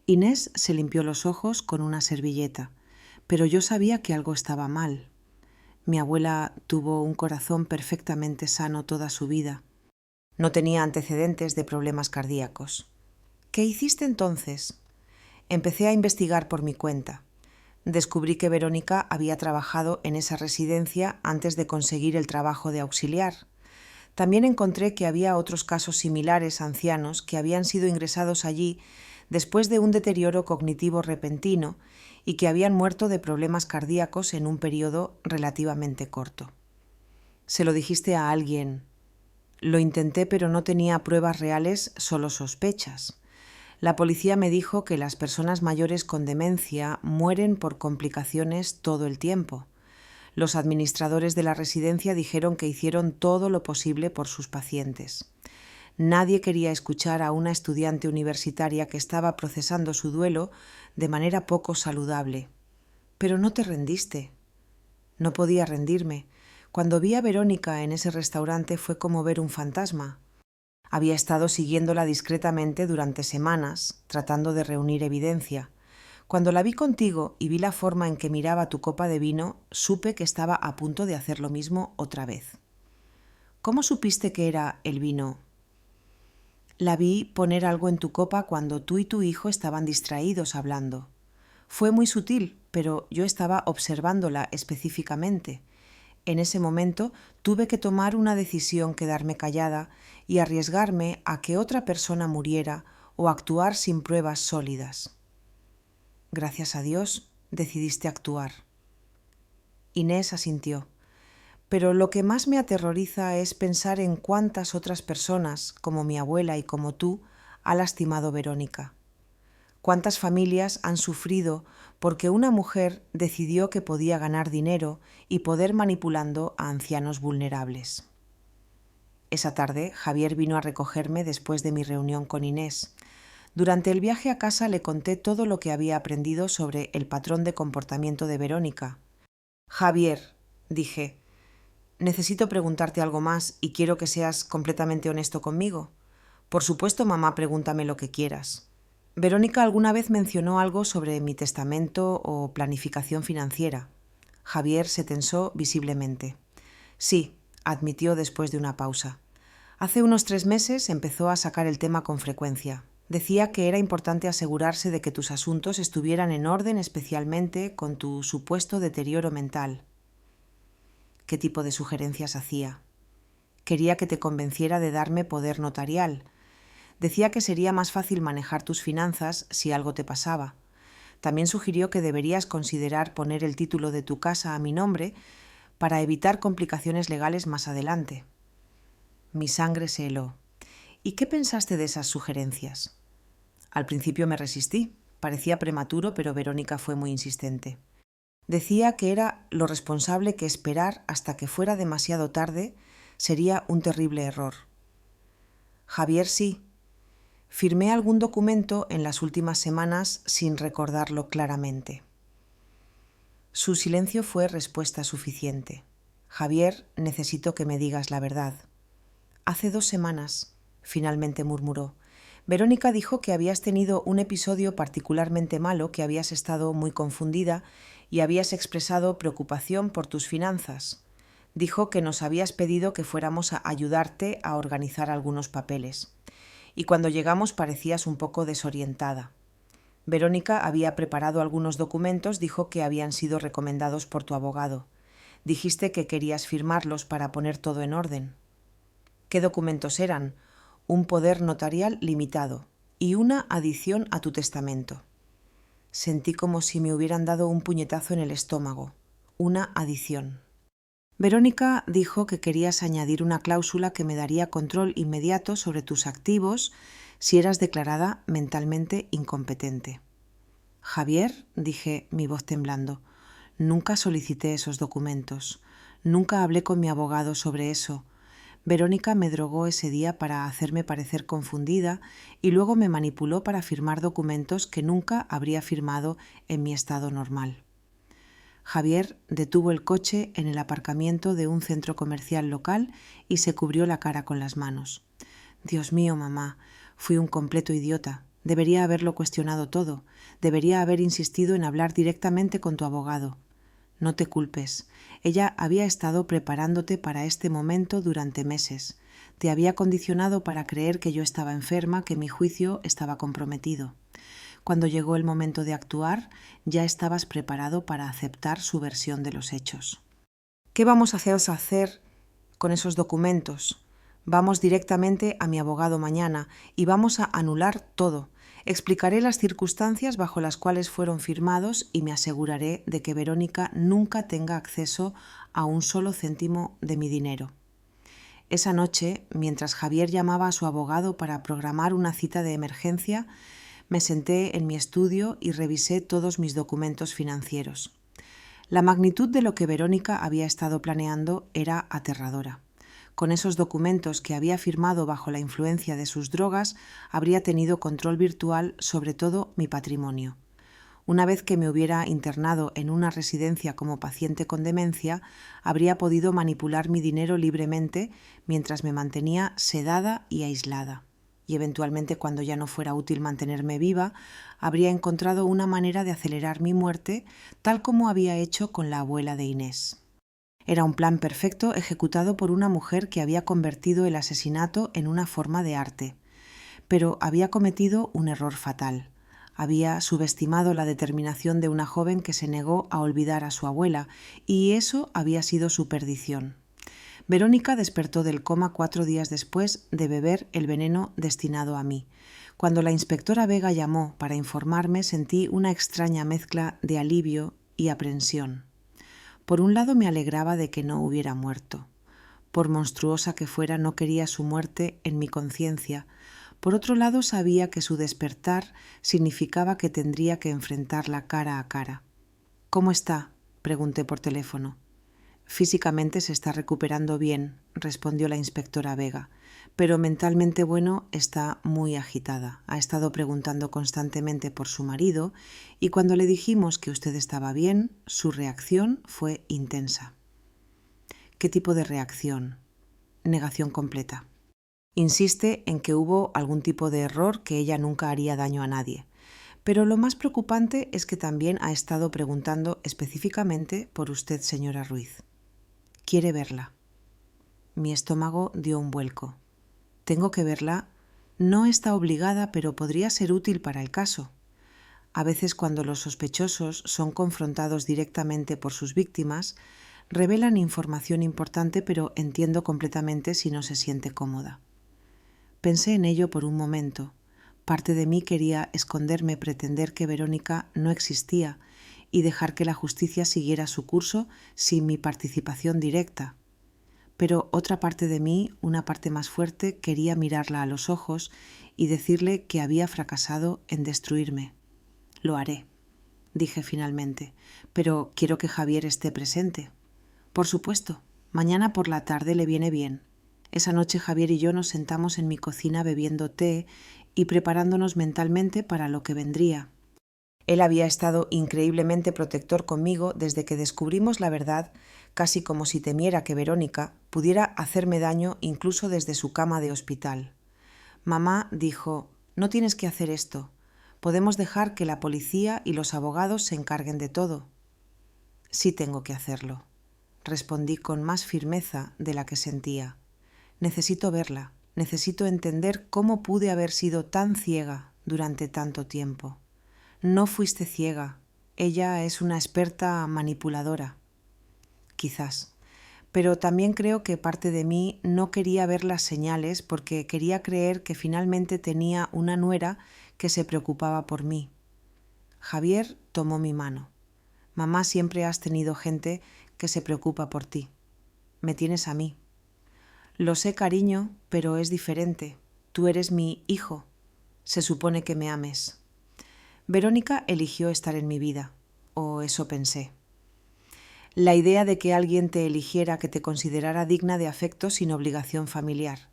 Inés se limpió los ojos con una servilleta, pero yo sabía que algo estaba mal. Mi abuela tuvo un corazón perfectamente sano toda su vida. No tenía antecedentes de problemas cardíacos. ¿Qué hiciste entonces? Empecé a investigar por mi cuenta. Descubrí que Verónica había trabajado en esa residencia antes de conseguir el trabajo de auxiliar. También encontré que había otros casos similares, ancianos, que habían sido ingresados allí después de un deterioro cognitivo repentino y que habían muerto de problemas cardíacos en un periodo relativamente corto. ¿Se lo dijiste a alguien? Lo intenté, pero no tenía pruebas reales, solo sospechas. La policía me dijo que las personas mayores con demencia mueren por complicaciones todo el tiempo. Los administradores de la residencia dijeron que hicieron todo lo posible por sus pacientes. Nadie quería escuchar a una estudiante universitaria que estaba procesando su duelo de manera poco saludable. Pero no te rendiste. No podía rendirme. Cuando vi a Verónica en ese restaurante fue como ver un fantasma. Había estado siguiéndola discretamente durante semanas, tratando de reunir evidencia. Cuando la vi contigo y vi la forma en que miraba tu copa de vino, supe que estaba a punto de hacer lo mismo otra vez. ¿Cómo supiste que era el vino? La vi poner algo en tu copa cuando tú y tu hijo estaban distraídos hablando. Fue muy sutil, pero yo estaba observándola específicamente. En ese momento tuve que tomar una decisión, quedarme callada y arriesgarme a que otra persona muriera o actuar sin pruebas sólidas. Gracias a Dios, decidiste actuar. Inés asintió. Pero lo que más me aterroriza es pensar en cuántas otras personas, como mi abuela y como tú, ha lastimado Verónica. Cuántas familias han sufrido porque una mujer decidió que podía ganar dinero y poder manipulando a ancianos vulnerables. Esa tarde, Javier vino a recogerme después de mi reunión con Inés. Durante el viaje a casa le conté todo lo que había aprendido sobre el patrón de comportamiento de Verónica. Javier, dije, necesito preguntarte algo más y quiero que seas completamente honesto conmigo. Por supuesto, mamá, pregúntame lo que quieras. Verónica alguna vez mencionó algo sobre mi testamento o planificación financiera. Javier se tensó visiblemente. Sí, admitió después de una pausa. Hace unos 3 meses empezó a sacar el tema con frecuencia. Decía que era importante asegurarse de que tus asuntos estuvieran en orden, especialmente con tu supuesto deterioro mental. ¿Qué tipo de sugerencias hacía? Quería que te convenciera de darme poder notarial. Decía que sería más fácil manejar tus finanzas si algo te pasaba. También sugirió que deberías considerar poner el título de tu casa a mi nombre para evitar complicaciones legales más adelante. Mi sangre se heló. ¿Y qué pensaste de esas sugerencias? Al principio me resistí. Parecía prematuro, pero Verónica fue muy insistente. Decía que era lo responsable que esperar hasta que fuera demasiado tarde sería un terrible error. Javier, sí. Firmé algún documento en las últimas semanas sin recordarlo claramente. Su silencio fue respuesta suficiente. Javier, necesito que me digas la verdad. Hace 2 semanas, finalmente murmuró. Verónica dijo que habías tenido un episodio particularmente malo, que habías estado muy confundida y habías expresado preocupación por tus finanzas. Dijo que nos habías pedido que fuéramos a ayudarte a organizar algunos papeles. Y cuando llegamos parecías un poco desorientada. Verónica había preparado algunos documentos, dijo que habían sido recomendados por tu abogado. Dijiste que querías firmarlos para poner todo en orden. ¿Qué documentos eran? Un poder notarial limitado y una adición a tu testamento. Sentí como si me hubieran dado un puñetazo en el estómago. Una adición. Verónica dijo que querías añadir una cláusula que me daría control inmediato sobre tus activos si eras declarada mentalmente incompetente. Javier, dije, mi voz temblando, nunca solicité esos documentos. Nunca hablé con mi abogado sobre eso. Verónica me drogó ese día para hacerme parecer confundida y luego me manipuló para firmar documentos que nunca habría firmado en mi estado normal. Javier detuvo el coche en el aparcamiento de un centro comercial local y se cubrió la cara con las manos. Dios mío, mamá, fui un completo idiota. Debería haberlo cuestionado todo. Debería haber insistido en hablar directamente con tu abogado. No te culpes. Ella había estado preparándote para este momento durante meses. Te había condicionado para creer que yo estaba enferma, que mi juicio estaba comprometido. Cuando llegó el momento de actuar, ya estabas preparado para aceptar su versión de los hechos. ¿Qué vamos a hacer con esos documentos? Vamos directamente a mi abogado mañana y vamos a anular todo. Explicaré las circunstancias bajo las cuales fueron firmados y me aseguraré de que Verónica nunca tenga acceso a un solo céntimo de mi dinero. Esa noche, mientras Javier llamaba a su abogado para programar una cita de emergencia, me senté en mi estudio y revisé todos mis documentos financieros. La magnitud de lo que Verónica había estado planeando era aterradora. Con esos documentos que había firmado bajo la influencia de sus drogas, habría tenido control virtual sobre todo mi patrimonio. Una vez que me hubiera internado en una residencia como paciente con demencia, habría podido manipular mi dinero libremente mientras me mantenía sedada y aislada. Y eventualmente, cuando ya no fuera útil mantenerme viva, habría encontrado una manera de acelerar mi muerte, tal como había hecho con la abuela de Inés. Era un plan perfecto ejecutado por una mujer que había convertido el asesinato en una forma de arte. Pero había cometido un error fatal. Había subestimado la determinación de una joven que se negó a olvidar a su abuela, y eso había sido su perdición. Verónica despertó del coma 4 días después de beber el veneno destinado a mí. Cuando la inspectora Vega llamó para informarme, sentí una extraña mezcla de alivio y aprensión. Por un lado me alegraba de que no hubiera muerto. Por monstruosa que fuera, no quería su muerte en mi conciencia. Por otro lado, sabía que su despertar significaba que tendría que enfrentarla cara a cara. «¿Cómo está?», pregunté por teléfono. «Físicamente se está recuperando bien», respondió la inspectora Vega, «pero mentalmente, bueno, está muy agitada. Ha estado preguntando constantemente por su marido y cuando le dijimos que usted estaba bien, su reacción fue intensa». «¿Qué tipo de reacción?». «Negación completa. Insiste en que hubo algún tipo de error, que ella nunca haría daño a nadie. Pero lo más preocupante es que también ha estado preguntando específicamente por usted, señora Ruiz. Quiere verla». Mi estómago dio un vuelco. «¿Tengo que verla?». «No está obligada, pero podría ser útil para el caso». A veces, cuando los sospechosos son confrontados directamente por sus víctimas, revelan información importante, pero entiendo completamente si no se siente cómoda. Pensé en ello por un momento. Parte de mí quería esconderme, pretender que Verónica no existía y dejar que la justicia siguiera su curso sin mi participación directa. Pero otra parte de mí, una parte más fuerte, quería mirarla a los ojos y decirle que había fracasado en destruirme. «Lo haré», dije finalmente, «pero quiero que Javier esté presente». «Por supuesto, mañana por la tarde le viene bien». Esa noche Javier y yo nos sentamos en mi cocina bebiendo té y preparándonos mentalmente para lo que vendría. Él había estado increíblemente protector conmigo desde que descubrimos la verdad, casi como si temiera que Verónica pudiera hacerme daño incluso desde su cama de hospital. Mamá dijo: «No tienes que hacer esto. Podemos dejar que la policía y los abogados se encarguen de todo». «Sí tengo que hacerlo», respondí con más firmeza de la que sentía. «Necesito verla, necesito entender cómo pude haber sido tan ciega durante tanto tiempo». «No fuiste ciega, ella es una experta manipuladora». «Quizás, pero también creo que parte de mí no quería ver las señales porque quería creer que finalmente tenía una nuera que se preocupaba por mí». Javier tomó mi mano. «Mamá, siempre has tenido gente que se preocupa por ti. Me tienes a mí». «Lo sé, cariño, pero es diferente. Tú eres mi hijo. Se supone que me ames». Verónica eligió estar en mi vida, o eso pensé. La idea de que alguien te eligiera, que te considerara digna de afecto sin obligación familiar,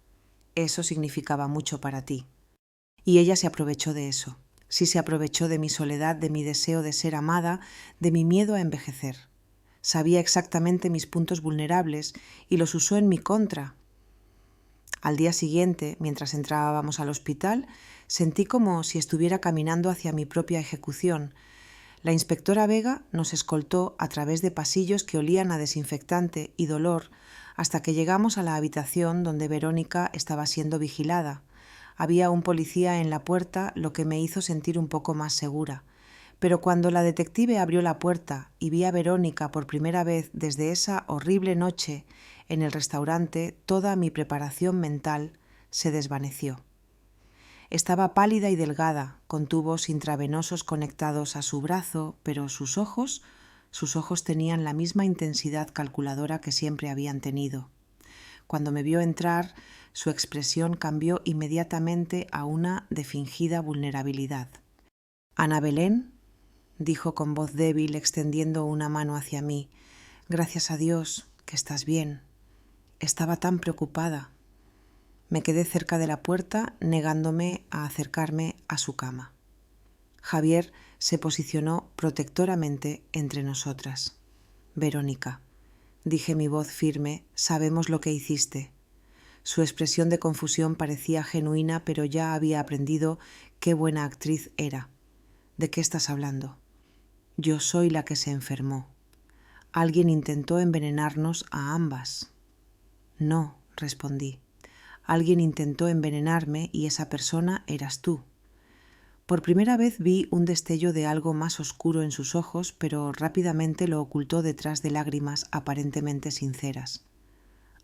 eso significaba mucho para ti. Y ella se aprovechó de eso. Sí, se aprovechó de mi soledad, de mi deseo de ser amada, de mi miedo a envejecer. Sabía exactamente mis puntos vulnerables y los usó en mi contra. Al día siguiente, mientras entrábamos al hospital, sentí como si estuviera caminando hacia mi propia ejecución. La inspectora Vega nos escoltó a través de pasillos que olían a desinfectante y dolor hasta que llegamos a la habitación donde Verónica estaba siendo vigilada. Había un policía en la puerta, lo que me hizo sentir un poco más segura. Pero cuando la detective abrió la puerta y vi a Verónica por primera vez desde esa horrible noche en el restaurante, toda mi preparación mental se desvaneció. Estaba pálida y delgada, con tubos intravenosos conectados a su brazo, pero sus ojos tenían la misma intensidad calculadora que siempre habían tenido. Cuando me vio entrar, su expresión cambió inmediatamente a una de fingida vulnerabilidad. «Ana Belén», dijo con voz débil, extendiendo una mano hacia mí. Gracias a Dios que estás bien. Estaba tan preocupada. Me quedé cerca de la puerta, negándome a acercarme a su cama. Javier se posicionó protectoramente entre nosotras. Verónica, dije mi voz firme, sabemos lo que hiciste. Su expresión de confusión parecía genuina, pero ya había aprendido qué buena actriz era. ¿De qué estás hablando? Yo soy la que se enfermó. Alguien intentó envenenarnos a ambas. No, respondí. Alguien intentó envenenarme y esa persona eras tú. Por primera vez vi un destello de algo más oscuro en sus ojos, pero rápidamente lo ocultó detrás de lágrimas aparentemente sinceras.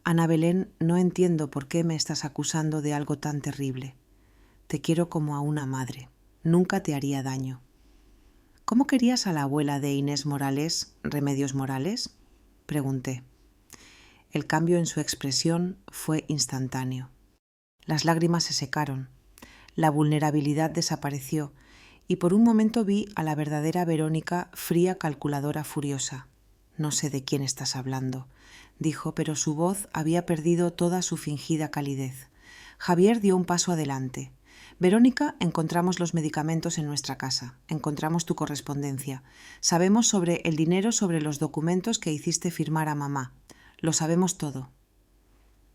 Ana Belén, no entiendo por qué me estás acusando de algo tan terrible. Te quiero como a una madre. Nunca te haría daño. ¿Cómo querías a la abuela de Inés Morales, Remedios Morales? Pregunté. El cambio en su expresión fue instantáneo. Las lágrimas se secaron, la vulnerabilidad desapareció y por un momento vi a la verdadera Verónica fría, calculadora, furiosa. No sé de quién estás hablando, dijo, pero su voz había perdido toda su fingida calidez. Javier dio un paso adelante. Verónica, encontramos los medicamentos en nuestra casa, encontramos tu correspondencia. Sabemos sobre el dinero, sobre los documentos que hiciste firmar a mamá. Lo sabemos todo.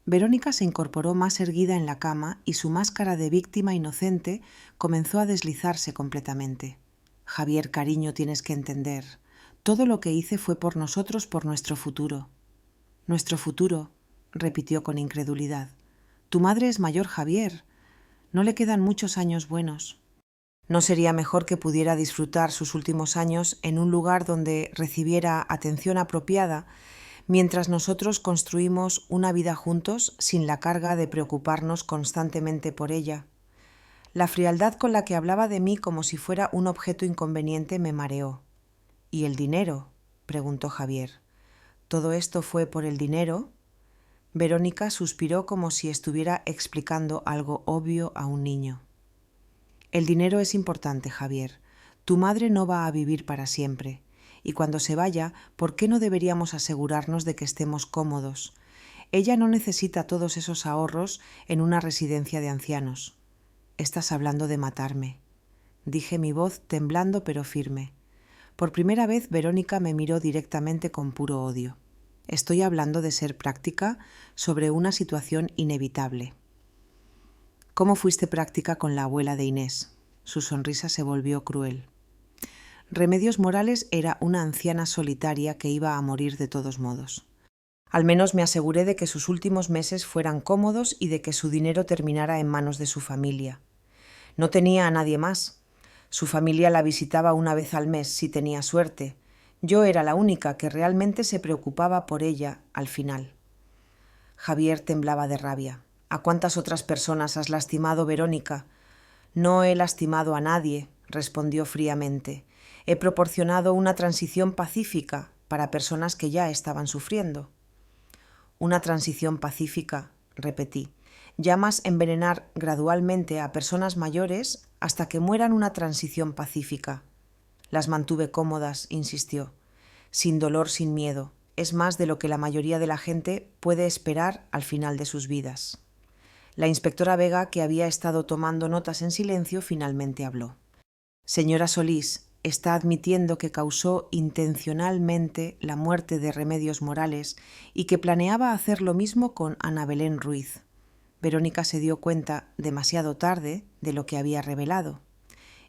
Verónica se incorporó más erguida en la cama y su máscara de víctima inocente comenzó a deslizarse completamente. Javier, cariño, tienes que entender. Todo lo que hice fue por nosotros, por nuestro futuro. Nuestro futuro, repitió con incredulidad. Tu madre es mayor, Javier. No le quedan muchos años buenos. ¿No sería mejor que pudiera disfrutar sus últimos años en un lugar donde recibiera atención apropiada, mientras nosotros construimos una vida juntos sin la carga de preocuparnos constantemente por ella? La frialdad con la que hablaba de mí como si fuera un objeto inconveniente me mareó. ¿Y el dinero?, preguntó Javier. ¿Todo esto fue por el dinero? Verónica suspiró como si estuviera explicando algo obvio a un niño. El dinero es importante, Javier. Tu madre no va a vivir para siempre. Y cuando se vaya, ¿por qué no deberíamos asegurarnos de que estemos cómodos? Ella no necesita todos esos ahorros en una residencia de ancianos. Estás hablando de matarme, dije, mi voz temblando pero firme. Por primera vez Verónica me miró directamente con puro odio. Estoy hablando de ser práctica sobre una situación inevitable. ¿Cómo fuiste práctica con la abuela de Inés? Su sonrisa se volvió cruel. Remedios Morales era una anciana solitaria que iba a morir de todos modos. Al menos me aseguré de que sus últimos meses fueran cómodos y de que su dinero terminara en manos de su familia. No tenía a nadie más. Su familia la visitaba una vez al mes, si tenía suerte. Yo era la única que realmente se preocupaba por ella al final. Javier temblaba de rabia. ¿A cuántas otras personas has lastimado, Verónica? No he lastimado a nadie, respondió fríamente. He proporcionado una transición pacífica para personas que ya estaban sufriendo. Una transición pacífica, repetí. ¿Llamas envenenar gradualmente a personas mayores hasta que mueran una transición pacífica? Las mantuve cómodas, insistió. Sin dolor, sin miedo. Es más de lo que la mayoría de la gente puede esperar al final de sus vidas. La inspectora Vega, que había estado tomando notas en silencio, finalmente habló. Señora Solís, está admitiendo que causó intencionalmente la muerte de Remedios Morales y que planeaba hacer lo mismo con Ana Belén Ruiz. Verónica se dio cuenta, demasiado tarde, de lo que había revelado.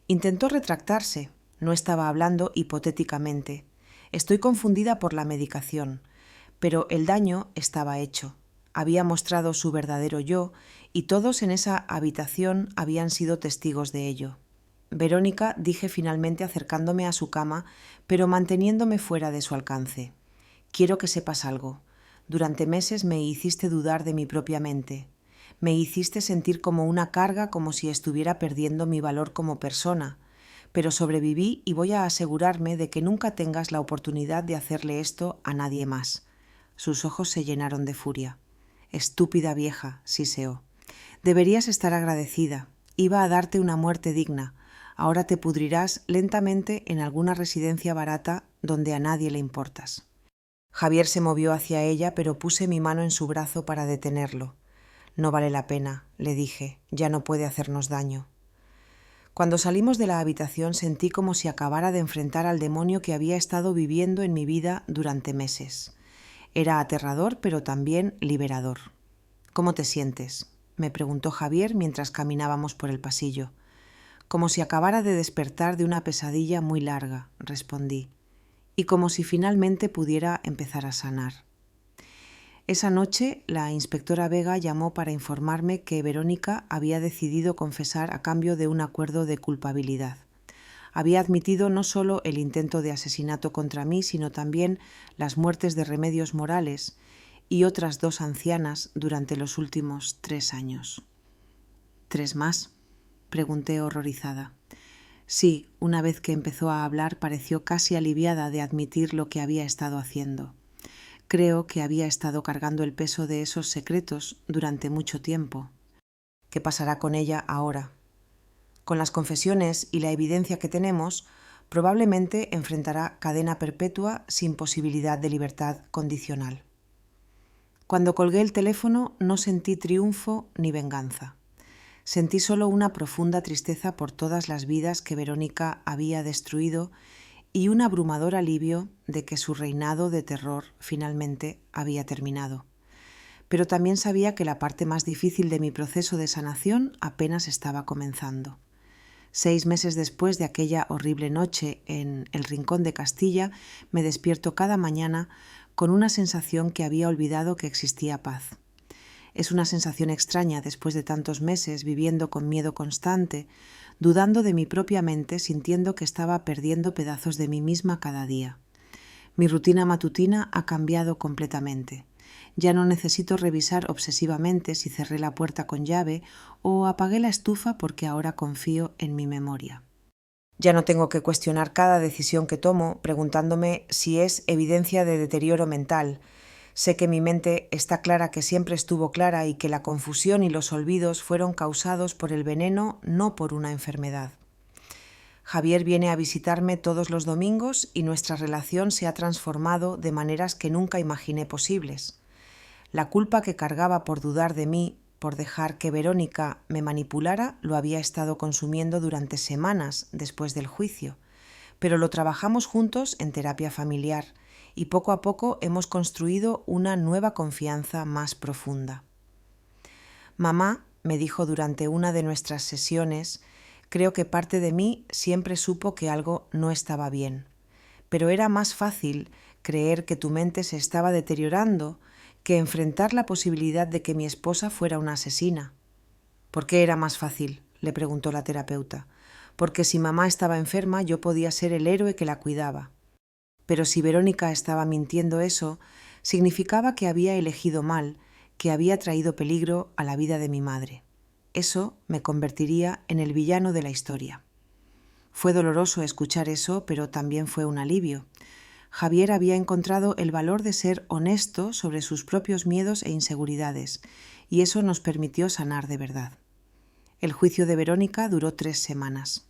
Intentó retractarse. No estaba hablando hipotéticamente. Estoy confundida por la medicación, pero el daño estaba hecho. Había mostrado su verdadero yo y todos en esa habitación habían sido testigos de ello. Verónica, dije finalmente acercándome a su cama, pero manteniéndome fuera de su alcance. Quiero que sepas algo. Durante meses me hiciste dudar de mi propia mente. Me hiciste sentir como una carga, como si estuviera perdiendo mi valor como persona. Pero sobreviví y voy a asegurarme de que nunca tengas la oportunidad de hacerle esto a nadie más. Sus ojos se llenaron de furia. Estúpida vieja, siseó. Deberías estar agradecida. Iba a darte una muerte digna. Ahora te pudrirás lentamente en alguna residencia barata donde a nadie le importas. Javier se movió hacia ella, pero puse mi mano en su brazo para detenerlo. No vale la pena, le dije, ya no puede hacernos daño. Cuando salimos de la habitación sentí como si acabara de enfrentar al demonio que había estado viviendo en mi vida durante meses. Era aterrador, pero también liberador. ¿Cómo te sientes?, me preguntó Javier mientras caminábamos por el pasillo. Como si acabara de despertar de una pesadilla muy larga, respondí, y como si finalmente pudiera empezar a sanar. Esa noche, la inspectora Vega llamó para informarme que Verónica había decidido confesar a cambio de un acuerdo de culpabilidad. Había admitido no solo el intento de asesinato contra mí, sino también las muertes de Remedios Morales y otras 2 ancianas durante los últimos 3 años. ¿3 más?, pregunté horrorizada. Sí, una vez que empezó a hablar pareció casi aliviada de admitir lo que había estado haciendo. Creo que había estado cargando el peso de esos secretos durante mucho tiempo. ¿Qué pasará con ella ahora? Con las confesiones y la evidencia que tenemos, probablemente enfrentará cadena perpetua sin posibilidad de libertad condicional. Cuando colgué el teléfono no sentí triunfo ni venganza. Sentí solo una profunda tristeza por todas las vidas que Verónica había destruido y un abrumador alivio de que su reinado de terror finalmente había terminado. Pero también sabía que la parte más difícil de mi proceso de sanación apenas estaba comenzando. 6 meses después de aquella horrible noche en el Rincón de Castilla, me despierto cada mañana con una sensación que había olvidado que existía paz. Es una sensación extraña después de tantos meses viviendo con miedo constante, dudando de mi propia mente, sintiendo que estaba perdiendo pedazos de mí misma cada día. Mi rutina matutina ha cambiado completamente. Ya no necesito revisar obsesivamente si cerré la puerta con llave o apagué la estufa porque ahora confío en mi memoria. Ya no tengo que cuestionar cada decisión que tomo preguntándome si es evidencia de deterioro mental. Sé que mi mente está clara, que siempre estuvo clara, y que la confusión y los olvidos fueron causados por el veneno, no por una enfermedad. Javier viene a visitarme todos los domingos y nuestra relación se ha transformado de maneras que nunca imaginé posibles. La culpa que cargaba por dudar de mí, por dejar que Verónica me manipulara, lo había estado consumiendo durante semanas después del juicio, pero lo trabajamos juntos en terapia familiar y poco a poco hemos construido una nueva confianza más profunda. Mamá me dijo durante una de nuestras sesiones: creo que parte de mí siempre supo que algo no estaba bien, pero era más fácil creer que tu mente se estaba deteriorando que enfrentar la posibilidad de que mi esposa fuera una asesina. ¿Por qué era más fácil?, le preguntó la terapeuta. Porque si mamá estaba enferma, yo podía ser el héroe que la cuidaba. Pero si Verónica estaba mintiendo, eso significaba que había elegido mal, que había traído peligro a la vida de mi madre. Eso me convertiría en el villano de la historia. Fue doloroso escuchar eso, pero también fue un alivio. Javier había encontrado el valor de ser honesto sobre sus propios miedos e inseguridades, y eso nos permitió sanar de verdad. El juicio de Verónica duró 3 semanas.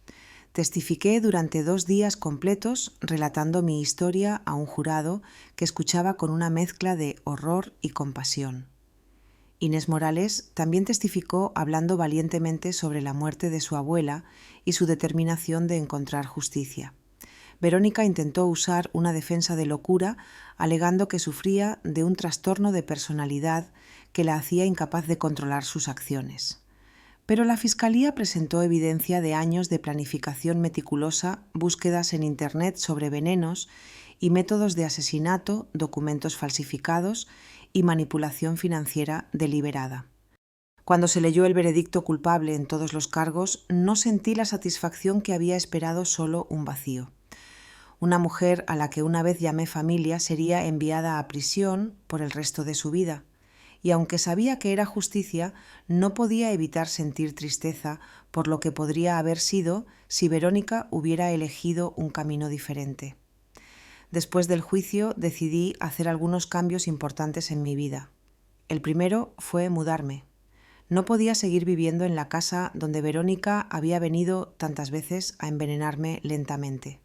Testifiqué durante 2 días completos relatando mi historia a un jurado que escuchaba con una mezcla de horror y compasión. Inés Morales también testificó hablando valientemente sobre la muerte de su abuela y su determinación de encontrar justicia. Verónica intentó usar una defensa de locura, alegando que sufría de un trastorno de personalidad que la hacía incapaz de controlar sus acciones. Pero la Fiscalía presentó evidencia de años de planificación meticulosa, búsquedas en Internet sobre venenos y métodos de asesinato, documentos falsificados y manipulación financiera deliberada. Cuando se leyó el veredicto culpable en todos los cargos, no sentí la satisfacción que había esperado, solo un vacío. Una mujer a la que una vez llamé familia sería enviada a prisión por el resto de su vida. Y aunque sabía que era justicia, no podía evitar sentir tristeza por lo que podría haber sido si Verónica hubiera elegido un camino diferente. Después del juicio decidí hacer algunos cambios importantes en mi vida. El primero fue mudarme. No podía seguir viviendo en la casa donde Verónica había venido tantas veces a envenenarme lentamente.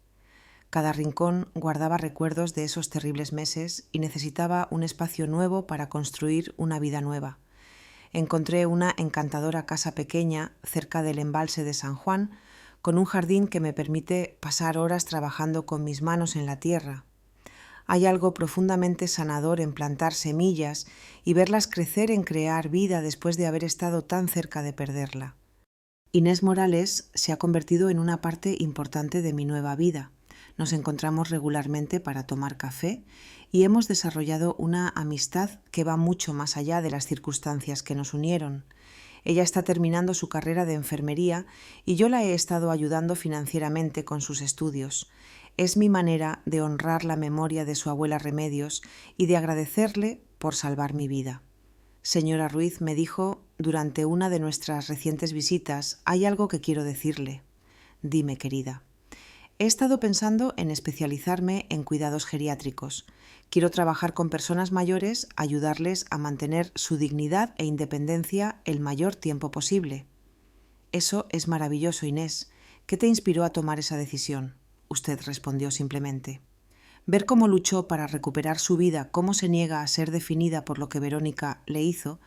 Cada rincón guardaba recuerdos de esos terribles meses y necesitaba un espacio nuevo para construir una vida nueva. Encontré una encantadora casa pequeña cerca del embalse de San Juan, con un jardín que me permite pasar horas trabajando con mis manos en la tierra. Hay algo profundamente sanador en plantar semillas y verlas crecer en crear vida después de haber estado tan cerca de perderla. Inés Morales se ha convertido en una parte importante de mi nueva vida. Nos encontramos regularmente para tomar café y hemos desarrollado una amistad que va mucho más allá de las circunstancias que nos unieron. Ella está terminando su carrera de enfermería y yo la he estado ayudando financieramente con sus estudios. Es mi manera de honrar la memoria de su abuela Remedios y de agradecerle por salvar mi vida. Señora Ruiz, me dijo durante una de nuestras recientes visitas, hay algo que quiero decirle. Dime, querida. He estado pensando en especializarme en cuidados geriátricos. Quiero trabajar con personas mayores, ayudarles a mantener su dignidad e independencia el mayor tiempo posible. Eso es maravilloso, Inés. ¿Qué te inspiró a tomar esa decisión? Usted respondió simplemente. Ver cómo luchó para recuperar su vida, cómo se niega a ser definida por lo que Verónica le hizo,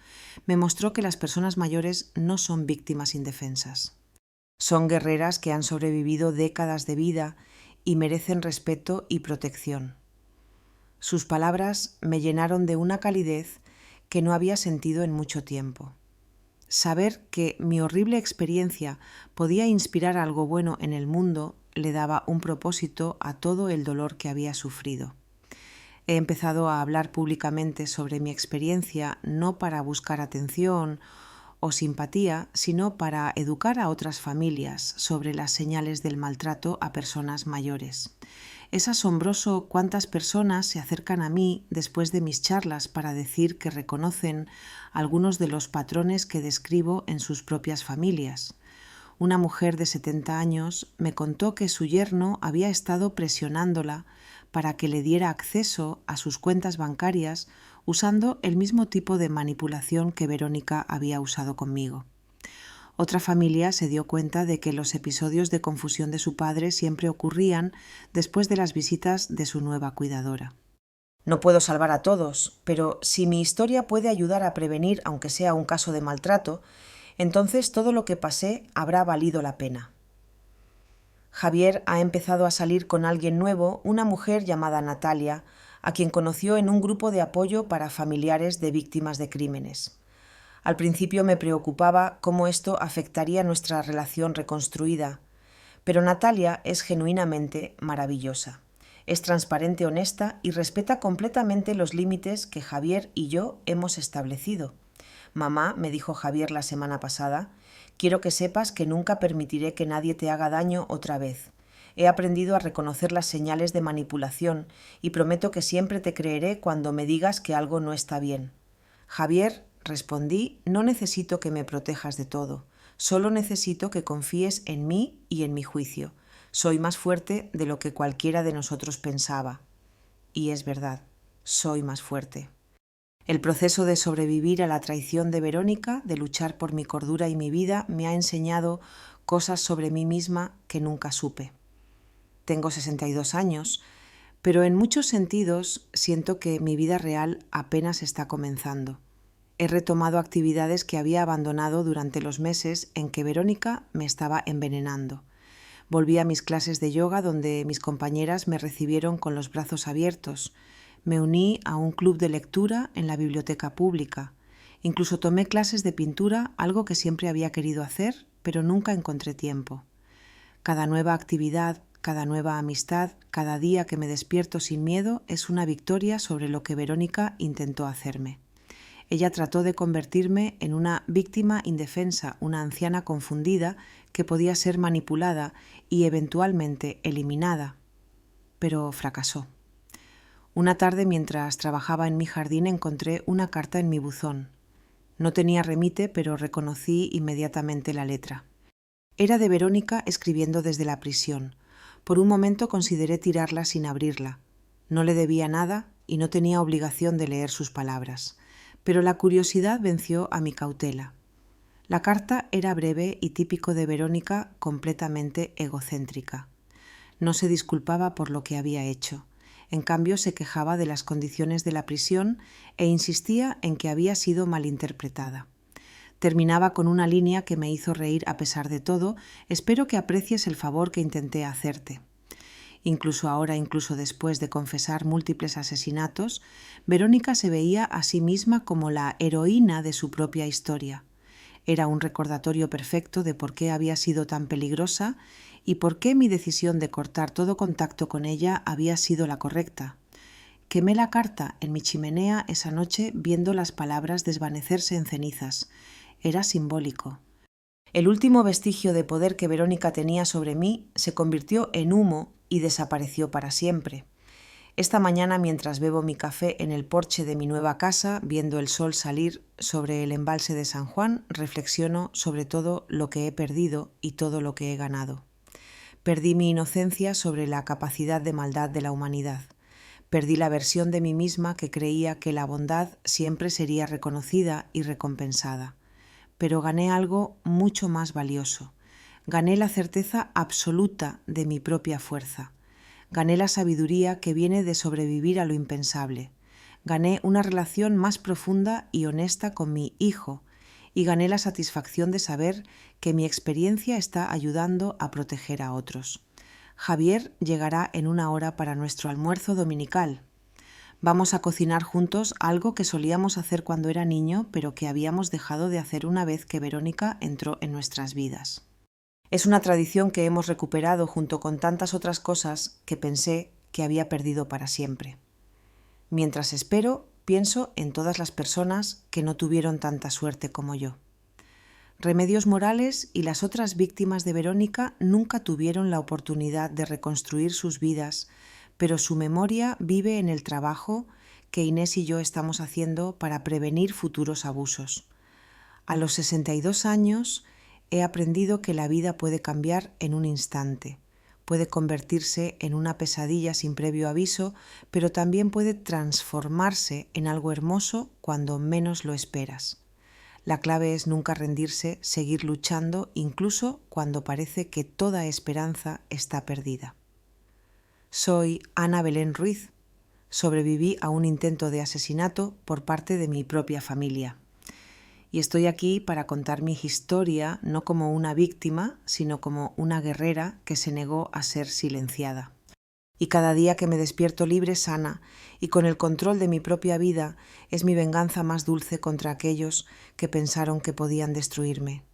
me mostró que las personas mayores no son víctimas indefensas. Son guerreras que han sobrevivido décadas de vida y merecen respeto y protección. Sus palabras me llenaron de una calidez que no había sentido en mucho tiempo. Saber que mi horrible experiencia podía inspirar algo bueno en el mundo le daba un propósito a todo el dolor que había sufrido. He empezado a hablar públicamente sobre mi experiencia no para buscar atención o simpatía, sino para educar a otras familias sobre las señales del maltrato a personas mayores. Es asombroso cuántas personas se acercan a mí después de mis charlas para decir que reconocen algunos de los patrones que describo en sus propias familias. Una mujer de 70 años me contó que su yerno había estado presionándola para que le diera acceso a sus cuentas bancarias usando el mismo tipo de manipulación que Verónica había usado conmigo. Otra familia se dio cuenta de que los episodios de confusión de su padre siempre ocurrían después de las visitas de su nueva cuidadora. No puedo salvar a todos, pero si mi historia puede ayudar a prevenir, aunque sea un caso de maltrato, entonces todo lo que pasé habrá valido la pena. Javier ha empezado a salir con alguien nuevo, una mujer llamada Natalia, a quien conoció en un grupo de apoyo para familiares de víctimas de crímenes. Al principio me preocupaba cómo esto afectaría nuestra relación reconstruida, pero Natalia es genuinamente maravillosa. Es transparente, honesta y respeta completamente los límites que Javier y yo hemos establecido. Mamá, me dijo Javier la semana pasada, quiero que sepas que nunca permitiré que nadie te haga daño otra vez. He aprendido a reconocer las señales de manipulación y prometo que siempre te creeré cuando me digas que algo no está bien. Javier, respondí, no necesito que me protejas de todo. Solo necesito que confíes en mí y en mi juicio. Soy más fuerte de lo que cualquiera de nosotros pensaba. Y es verdad, soy más fuerte. El proceso de sobrevivir a la traición de Verónica, de luchar por mi cordura y mi vida, me ha enseñado cosas sobre mí misma que nunca supe. Tengo 62 años, pero en muchos sentidos siento que mi vida real apenas está comenzando. He retomado actividades que había abandonado durante los meses en que Verónica me estaba envenenando. Volví a mis clases de yoga donde mis compañeras me recibieron con los brazos abiertos. Me uní a un club de lectura en la biblioteca pública. Incluso tomé clases de pintura, algo que siempre había querido hacer, pero nunca encontré tiempo. Cada nueva actividad, cada nueva amistad, cada día que me despierto sin miedo es una victoria sobre lo que Verónica intentó hacerme. Ella trató de convertirme en una víctima indefensa, una anciana confundida que podía ser manipulada y eventualmente eliminada, pero fracasó. Una tarde, mientras trabajaba en mi jardín, encontré una carta en mi buzón. No tenía remite, pero reconocí inmediatamente la letra. Era de Verónica escribiendo desde la prisión. Por un momento consideré tirarla sin abrirla. No le debía nada y no tenía obligación de leer sus palabras. Pero la curiosidad venció a mi cautela. La carta era breve y típico de Verónica, completamente egocéntrica. No se disculpaba por lo que había hecho. En cambio, se quejaba de las condiciones de la prisión e insistía en que había sido malinterpretada. Terminaba con una línea que me hizo reír a pesar de todo: espero que aprecies el favor que intenté hacerte. Incluso ahora, incluso después de confesar múltiples asesinatos, Verónica se veía a sí misma como la heroína de su propia historia. Era un recordatorio perfecto de por qué había sido tan peligrosa y por qué mi decisión de cortar todo contacto con ella había sido la correcta. Quemé la carta en mi chimenea esa noche viendo las palabras desvanecerse en cenizas. Era simbólico. El último vestigio de poder que Verónica tenía sobre mí se convirtió en humo y desapareció para siempre. Esta mañana, mientras bebo mi café en el porche de mi nueva casa, viendo el sol salir sobre el embalse de San Juan, reflexiono sobre todo lo que he perdido y todo lo que he ganado. Perdí mi inocencia sobre la capacidad de maldad de la humanidad. Perdí la versión de mí misma que creía que la bondad siempre sería reconocida y recompensada. Pero gané algo mucho más valioso. Gané la certeza absoluta de mi propia fuerza. Gané la sabiduría que viene de sobrevivir a lo impensable. Gané una relación más profunda y honesta con mi hijo, y gané la satisfacción de saber que mi experiencia está ayudando a proteger a otros. Javier llegará en 1 hora para nuestro almuerzo dominical. Vamos a cocinar juntos algo que solíamos hacer cuando era niño, pero que habíamos dejado de hacer una vez que Verónica entró en nuestras vidas. Es una tradición que hemos recuperado junto con tantas otras cosas que pensé que había perdido para siempre. Mientras espero, pienso en todas las personas que no tuvieron tanta suerte como yo. Remedios Morales y las otras víctimas de Verónica nunca tuvieron la oportunidad de reconstruir sus vidas, pero su memoria vive en el trabajo que Inés y yo estamos haciendo para prevenir futuros abusos. A los 62 años he aprendido que la vida puede cambiar en un instante, puede convertirse en una pesadilla sin previo aviso, pero también puede transformarse en algo hermoso cuando menos lo esperas. La clave es nunca rendirse, seguir luchando, incluso cuando parece que toda esperanza está perdida. Soy Ana Belén Ruiz. Sobreviví a un intento de asesinato por parte de mi propia familia. Y estoy aquí para contar mi historia no como una víctima, sino como una guerrera que se negó a ser silenciada. Y cada día que me despierto libre, sana y con el control de mi propia vida es mi venganza más dulce contra aquellos que pensaron que podían destruirme.